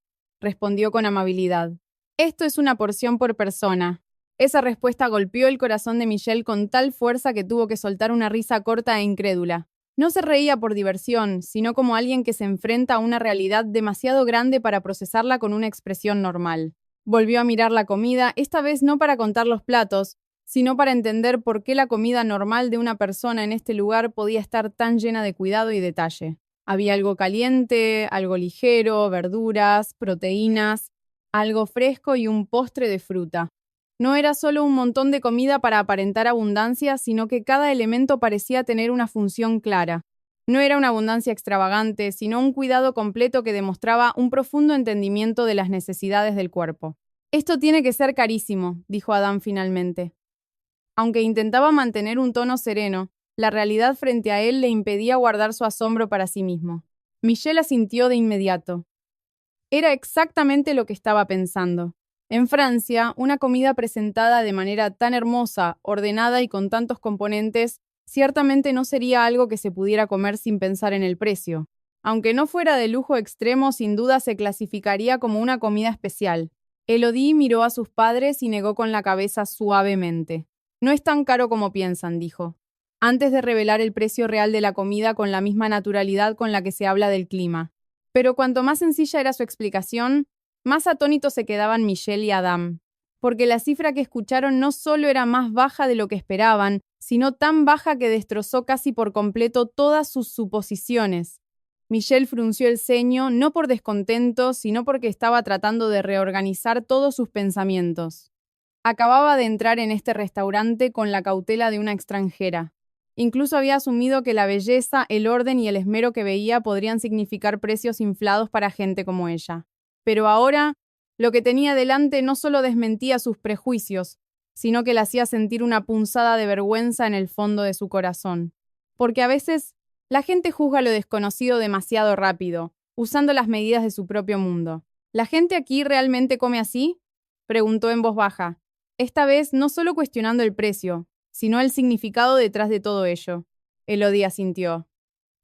respondió con amabilidad. «Esto es una porción por persona». Esa respuesta golpeó el corazón de Michelle con tal fuerza que tuvo que soltar una risa corta e incrédula. No se reía por diversión, sino como alguien que se enfrenta a una realidad demasiado grande para procesarla con una expresión normal. Volvió a mirar la comida, esta vez no para contar los platos, sino para entender por qué la comida normal de una persona en este lugar podía estar tan llena de cuidado y detalle. Había algo caliente, algo ligero, verduras, proteínas, algo fresco y un postre de fruta. No era solo un montón de comida para aparentar abundancia, sino que cada elemento parecía tener una función clara. No era una abundancia extravagante, sino un cuidado completo que demostraba un profundo entendimiento de las necesidades del cuerpo. «Esto tiene que ser carísimo», dijo Adam finalmente. Aunque intentaba mantener un tono sereno, la realidad frente a él le impedía guardar su asombro para sí mismo. Michelle asintió de inmediato. Era exactamente lo que estaba pensando. En Francia, una comida presentada de manera tan hermosa, ordenada y con tantos componentes, ciertamente no sería algo que se pudiera comer sin pensar en el precio. Aunque no fuera de lujo extremo, sin duda se clasificaría como una comida especial. Elodie miró a sus padres y negó con la cabeza suavemente. «No es tan caro como piensan», dijo, antes de revelar el precio real de la comida con la misma naturalidad con la que se habla del clima. Pero cuanto más sencilla era su explicación, más atónitos se quedaban Michelle y Adam, porque la cifra que escucharon no solo era más baja de lo que esperaban, sino tan baja que destrozó casi por completo todas sus suposiciones. Michelle frunció el ceño, no por descontento, sino porque estaba tratando de reorganizar todos sus pensamientos. Acababa de entrar en este restaurante con la cautela de una extranjera. Incluso había asumido que la belleza, el orden y el esmero que veía podrían significar precios inflados para gente como ella. Pero ahora, lo que tenía delante no solo desmentía sus prejuicios, sino que le hacía sentir una punzada de vergüenza en el fondo de su corazón. Porque a veces la gente juzga lo desconocido demasiado rápido, usando las medidas de su propio mundo. ¿La gente aquí realmente come así?, preguntó en voz baja, esta vez no solo cuestionando el precio, sino el significado detrás de todo ello. Elodie asintió.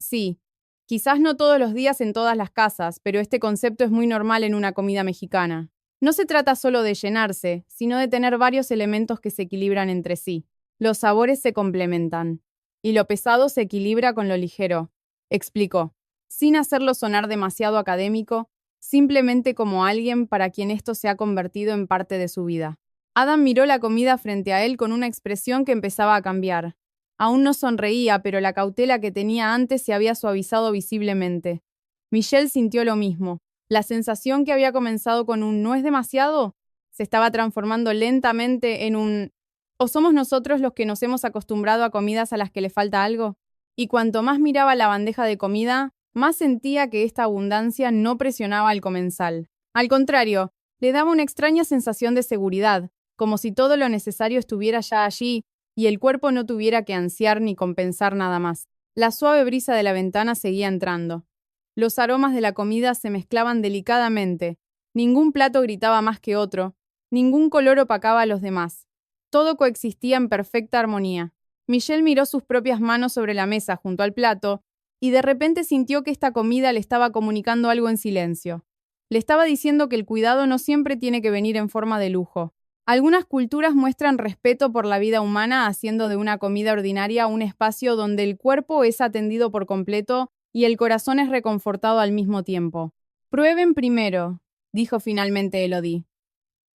Sí. Quizás no todos los días en todas las casas, pero este concepto es muy normal en una comida mexicana. No se trata solo de llenarse, sino de tener varios elementos que se equilibran entre sí. Los sabores se complementan. Y lo pesado se equilibra con lo ligero, explicó, sin hacerlo sonar demasiado académico, simplemente como alguien para quien esto se ha convertido en parte de su vida. Adam miró la comida frente a él con una expresión que empezaba a cambiar. Aún no sonreía, pero la cautela que tenía antes se había suavizado visiblemente. Michelle sintió lo mismo. La sensación que había comenzado con un «¿no es demasiado?», se estaba transformando lentamente en un «¿o somos nosotros los que nos hemos acostumbrado a comidas a las que le falta algo?». Y cuanto más miraba la bandeja de comida, más sentía que esta abundancia no presionaba al comensal. Al contrario, le daba una extraña sensación de seguridad, como si todo lo necesario estuviera ya allí, y el cuerpo no tuviera que ansiar ni compensar nada más. La suave brisa de la ventana seguía entrando. Los aromas de la comida se mezclaban delicadamente. Ningún plato gritaba más que otro. Ningún color opacaba a los demás. Todo coexistía en perfecta armonía. Michelle miró sus propias manos sobre la mesa junto al plato y de repente sintió que esta comida le estaba comunicando algo en silencio. Le estaba diciendo que el cuidado no siempre tiene que venir en forma de lujo. Algunas culturas muestran respeto por la vida humana haciendo de una comida ordinaria un espacio donde el cuerpo es atendido por completo y el corazón es reconfortado al mismo tiempo. «Prueben primero», dijo finalmente Elodie.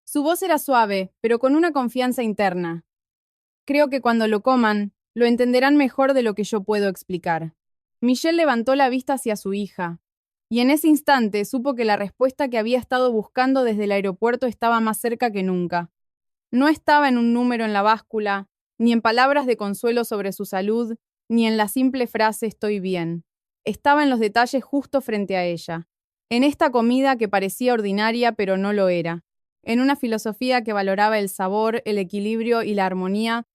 Su voz era suave, pero con una confianza interna. «Creo que cuando lo coman, lo entenderán mejor de lo que yo puedo explicar». Michelle levantó la vista hacia su hija, y en ese instante supo que la respuesta que había estado buscando desde el aeropuerto estaba más cerca que nunca. No estaba en un número en la báscula, ni en palabras de consuelo sobre su salud, ni en la simple frase «estoy bien». Estaba en los detalles justo frente a ella, en esta comida que parecía ordinaria pero no lo era, en una filosofía que valoraba el sabor, el equilibrio y la armonía,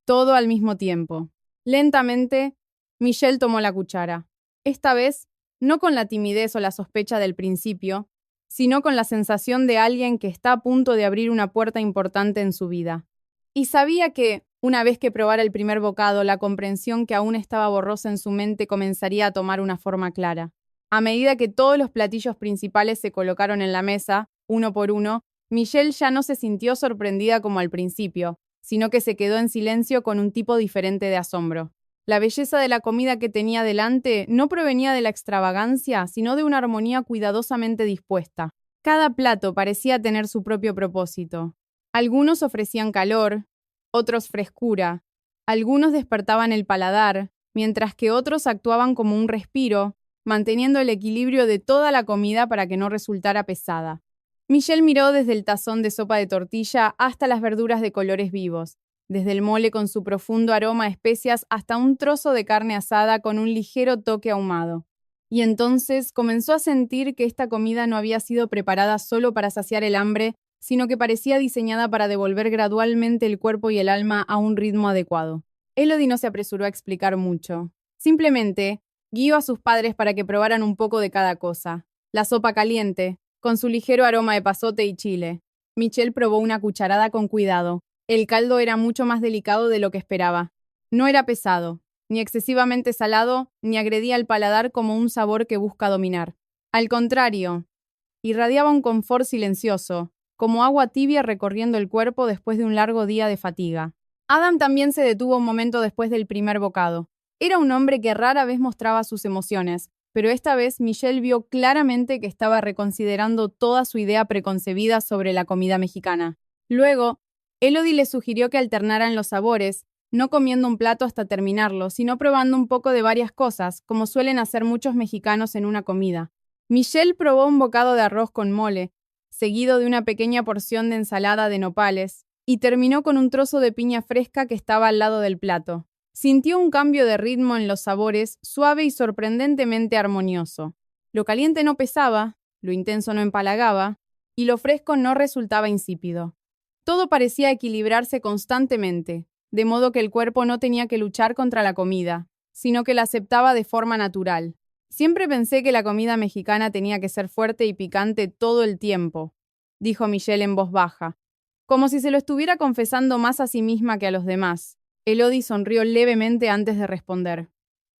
todo al mismo tiempo. Lentamente, Michelle tomó la cuchara. Esta vez, no con la timidez o la sospecha del principio, sino con la sensación de alguien que está a punto de abrir una puerta importante en su vida. Y sabía que, una vez que probara el primer bocado, la comprensión que aún estaba borrosa en su mente comenzaría a tomar una forma clara. A medida que todos los platillos principales se colocaron en la mesa, uno por uno, Michelle ya no se sintió sorprendida como al principio, sino que se quedó en silencio con un tipo diferente de asombro. La belleza de la comida que tenía delante no provenía de la extravagancia, sino de una armonía cuidadosamente dispuesta. Cada plato parecía tener su propio propósito. Algunos ofrecían calor, otros frescura. Algunos despertaban el paladar, mientras que otros actuaban como un respiro, manteniendo el equilibrio de toda la comida para que no resultara pesada. Michelle miró desde el tazón de sopa de tortilla hasta las verduras de colores vivos, desde el mole con su profundo aroma a especias hasta un trozo de carne asada con un ligero toque ahumado. Y entonces comenzó a sentir que esta comida no había sido preparada solo para saciar el hambre, sino que parecía diseñada para devolver gradualmente el cuerpo y el alma a un ritmo adecuado. Elodie no se apresuró a explicar mucho. Simplemente guió a sus padres para que probaran un poco de cada cosa. La sopa caliente, con su ligero aroma de pasote y chile. Michelle probó una cucharada con cuidado. El caldo era mucho más delicado de lo que esperaba. No era pesado, ni excesivamente salado, ni agredía al paladar como un sabor que busca dominar. Al contrario, irradiaba un confort silencioso, como agua tibia recorriendo el cuerpo después de un largo día de fatiga. Adam también se detuvo un momento después del primer bocado. Era un hombre que rara vez mostraba sus emociones, pero esta vez Michelle vio claramente que estaba reconsiderando toda su idea preconcebida sobre la comida mexicana. Luego, Elodie le sugirió que alternaran los sabores, no comiendo un plato hasta terminarlo, sino probando un poco de varias cosas, como suelen hacer muchos mexicanos en una comida. Michelle probó un bocado de arroz con mole, seguido de una pequeña porción de ensalada de nopales, y terminó con un trozo de piña fresca que estaba al lado del plato. Sintió un cambio de ritmo en los sabores, suave y sorprendentemente armonioso. Lo caliente no pesaba, lo intenso no empalagaba, y lo fresco no resultaba insípido. Todo parecía equilibrarse constantemente, de modo que el cuerpo no tenía que luchar contra la comida, sino que la aceptaba de forma natural. Siempre pensé que la comida mexicana tenía que ser fuerte y picante todo el tiempo, dijo Michelle en voz baja, como si se lo estuviera confesando más a sí misma que a los demás. Elodie sonrió levemente antes de responder.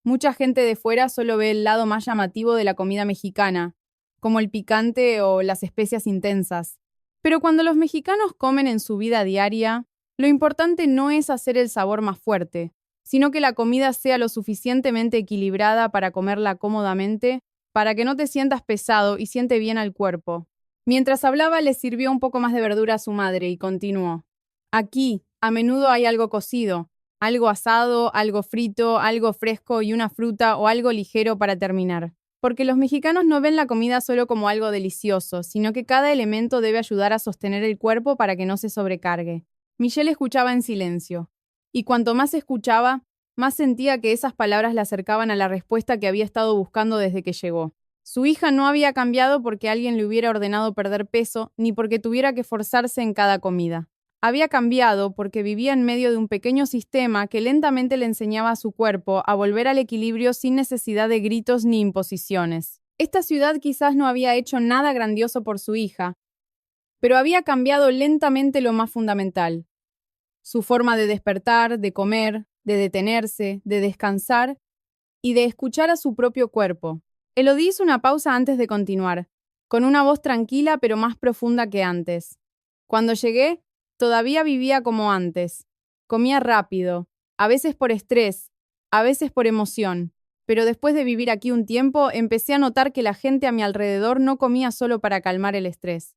Mucha gente de fuera solo ve el lado más llamativo de la comida mexicana, como el picante o las especias intensas. Pero cuando los mexicanos comen en su vida diaria, lo importante no es hacer el sabor más fuerte, sino que la comida sea lo suficientemente equilibrada para comerla cómodamente, para que no te sientas pesado y siente bien al cuerpo. Mientras hablaba, le sirvió un poco más de verdura a su madre y continuó. Aquí, a menudo hay algo cocido, algo asado, algo frito, algo fresco y una fruta o algo ligero para terminar. Porque los mexicanos no ven la comida solo como algo delicioso, sino que cada elemento debe ayudar a sostener el cuerpo para que no se sobrecargue. Michelle escuchaba en silencio, y cuanto más escuchaba, más sentía que esas palabras la acercaban a la respuesta que había estado buscando desde que llegó. Su hija no había cambiado porque alguien le hubiera ordenado perder peso, ni porque tuviera que forzarse en cada comida. Había cambiado porque vivía en medio de un pequeño sistema que lentamente le enseñaba a su cuerpo a volver al equilibrio sin necesidad de gritos ni imposiciones. Esta ciudad quizás no había hecho nada grandioso por su hija, pero había cambiado lentamente lo más fundamental: su forma de despertar, de comer, de detenerse, de descansar y de escuchar a su propio cuerpo. Elodie hizo una pausa antes de continuar, con una voz tranquila pero más profunda que antes. Cuando llegué, todavía vivía como antes. Comía rápido, a veces por estrés, a veces por emoción, pero después de vivir aquí un tiempo, empecé a notar que la gente a mi alrededor no comía solo para calmar el estrés.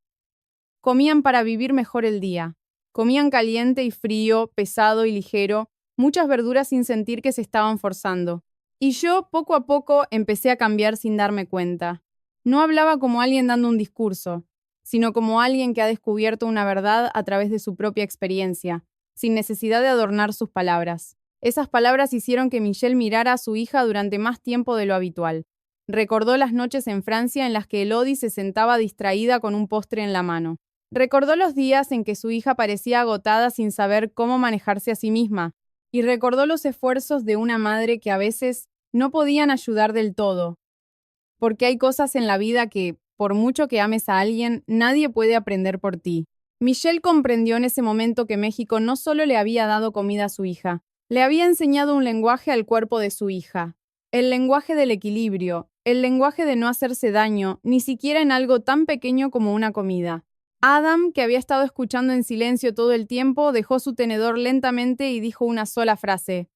Comían para vivir mejor el día. Comían caliente y frío, pesado y ligero, muchas verduras sin sentir que se estaban forzando. Y yo, poco a poco, empecé a cambiar sin darme cuenta. No hablaba como alguien dando un discurso, sino como alguien que ha descubierto una verdad a través de su propia experiencia, sin necesidad de adornar sus palabras. Esas palabras hicieron que Michelle mirara a su hija durante más tiempo de lo habitual. Recordó las noches en Francia en las que Elodie se sentaba distraída con un postre en la mano. Recordó los días en que su hija parecía agotada sin saber cómo manejarse a sí misma, y recordó los esfuerzos de una madre que a veces no podían ayudar del todo, porque hay cosas en la vida que, por mucho que ames a alguien, nadie puede aprender por ti. Michelle comprendió en ese momento que México no solo le había dado comida a su hija, le había enseñado un lenguaje al cuerpo de su hija, el lenguaje del equilibrio, el lenguaje de no hacerse daño, ni siquiera en algo tan pequeño como una comida. Adam, que había estado escuchando en silencio todo el tiempo, dejó su tenedor lentamente y dijo una sola frase: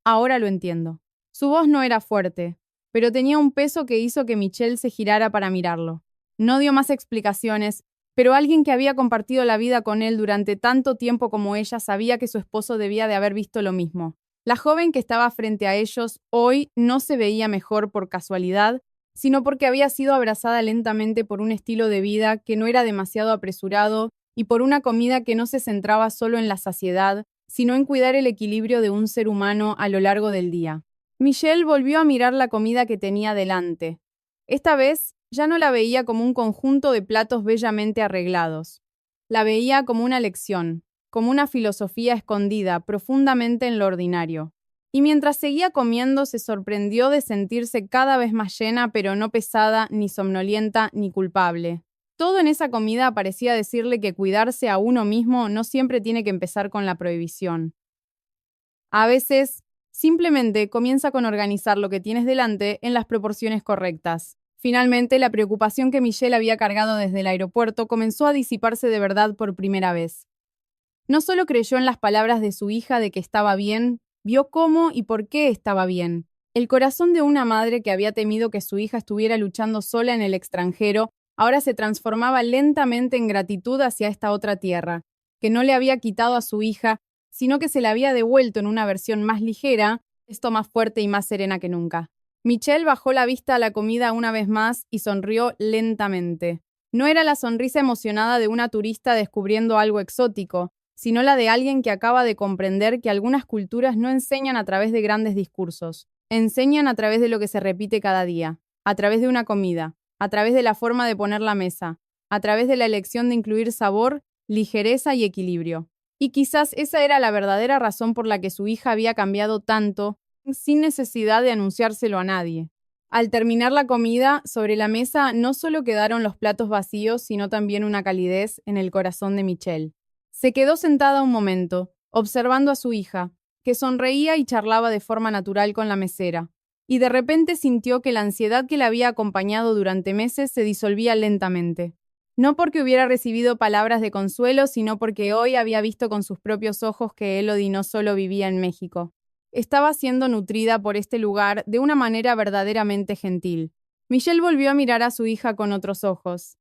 Ahora lo entiendo. Su voz no era fuerte, pero tenía un peso que hizo que Michelle se girara para mirarlo. No dio más explicaciones, pero alguien que había compartido la vida con él durante tanto tiempo como ella sabía que su esposo debía de haber visto lo mismo. La joven que estaba frente a ellos hoy no se veía mejor por casualidad, sino porque había sido abrazada lentamente por un estilo de vida que no era demasiado apresurado y por una comida que no se centraba solo en la saciedad, sino en cuidar el equilibrio de un ser humano a lo largo del día. Michelle volvió a mirar la comida que tenía delante. Esta vez ya no la veía como un conjunto de platos bellamente arreglados. La veía como una lección, como una filosofía escondida profundamente en lo ordinario. Y mientras seguía comiendo se sorprendió de sentirse cada vez más llena, pero no pesada, ni somnolienta, ni culpable. Todo en esa comida parecía decirle que cuidarse a uno mismo no siempre tiene que empezar con la prohibición. A veces, simplemente comienza con organizar lo que tienes delante en las proporciones correctas. Finalmente, la preocupación que Michelle había cargado desde el aeropuerto comenzó a disiparse de verdad por primera vez. No solo creyó en las palabras de su hija de que estaba bien, vio cómo y por qué estaba bien. El corazón de una madre que había temido que su hija estuviera luchando sola en el extranjero ahora se transformaba lentamente en gratitud hacia esta otra tierra, que no le había quitado a su hija, sino que se la había devuelto en una versión más ligera, esto más fuerte y más serena que nunca. Michelle bajó la vista a la comida una vez más y sonrió lentamente. No era la sonrisa emocionada de una turista descubriendo algo exótico, sino la de alguien que acaba de comprender que algunas culturas no enseñan a través de grandes discursos, enseñan a través de lo que se repite cada día, a través de una comida, a través de la forma de poner la mesa, a través de la elección de incluir sabor, ligereza y equilibrio. Y quizás esa era la verdadera razón por la que su hija había cambiado tanto, sin necesidad de anunciárselo a nadie. Al terminar la comida, sobre la mesa no solo quedaron los platos vacíos, sino también una calidez en el corazón de Michelle. Se quedó sentada un momento, observando a su hija, que sonreía y charlaba de forma natural con la mesera, y de repente sintió que la ansiedad que la había acompañado durante meses se disolvía lentamente. No porque hubiera recibido palabras de consuelo, sino porque hoy había visto con sus propios ojos que Elodie no solo vivía en México. Estaba siendo nutrida por este lugar de una manera verdaderamente gentil. Michelle volvió a mirar a su hija con otros ojos.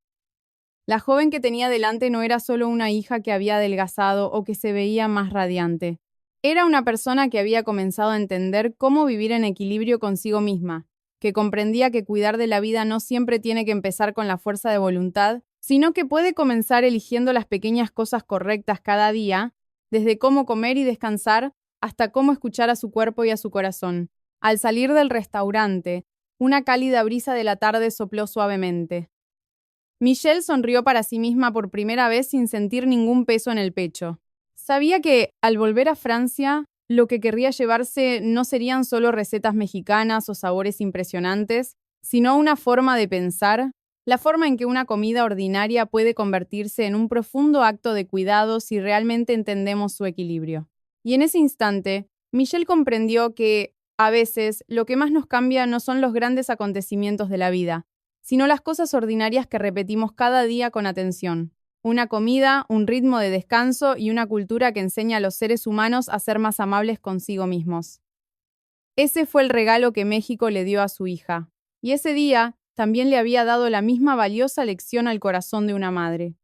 La joven que tenía delante no era solo una hija que había adelgazado o que se veía más radiante. Era una persona que había comenzado a entender cómo vivir en equilibrio consigo misma, que comprendía que cuidar de la vida no siempre tiene que empezar con la fuerza de voluntad, sino que puede comenzar eligiendo las pequeñas cosas correctas cada día, desde cómo comer y descansar hasta cómo escuchar a su cuerpo y a su corazón. Al salir del restaurante, una cálida brisa de la tarde sopló suavemente. Michelle sonrió para sí misma por primera vez sin sentir ningún peso en el pecho. Sabía que, al volver a Francia, lo que querría llevarse no serían solo recetas mexicanas o sabores impresionantes, sino una forma de pensar, la forma en que una comida ordinaria puede convertirse en un profundo acto de cuidado si realmente entendemos su equilibrio. Y en ese instante, Michelle comprendió que, a veces, lo que más nos cambia no son los grandes acontecimientos de la vida, sino las cosas ordinarias que repetimos cada día con atención. Una comida, un ritmo de descanso y una cultura que enseña a los seres humanos a ser más amables consigo mismos. Ese fue el regalo que México le dio a su hija, y ese día también le había dado la misma valiosa lección al corazón de una madre.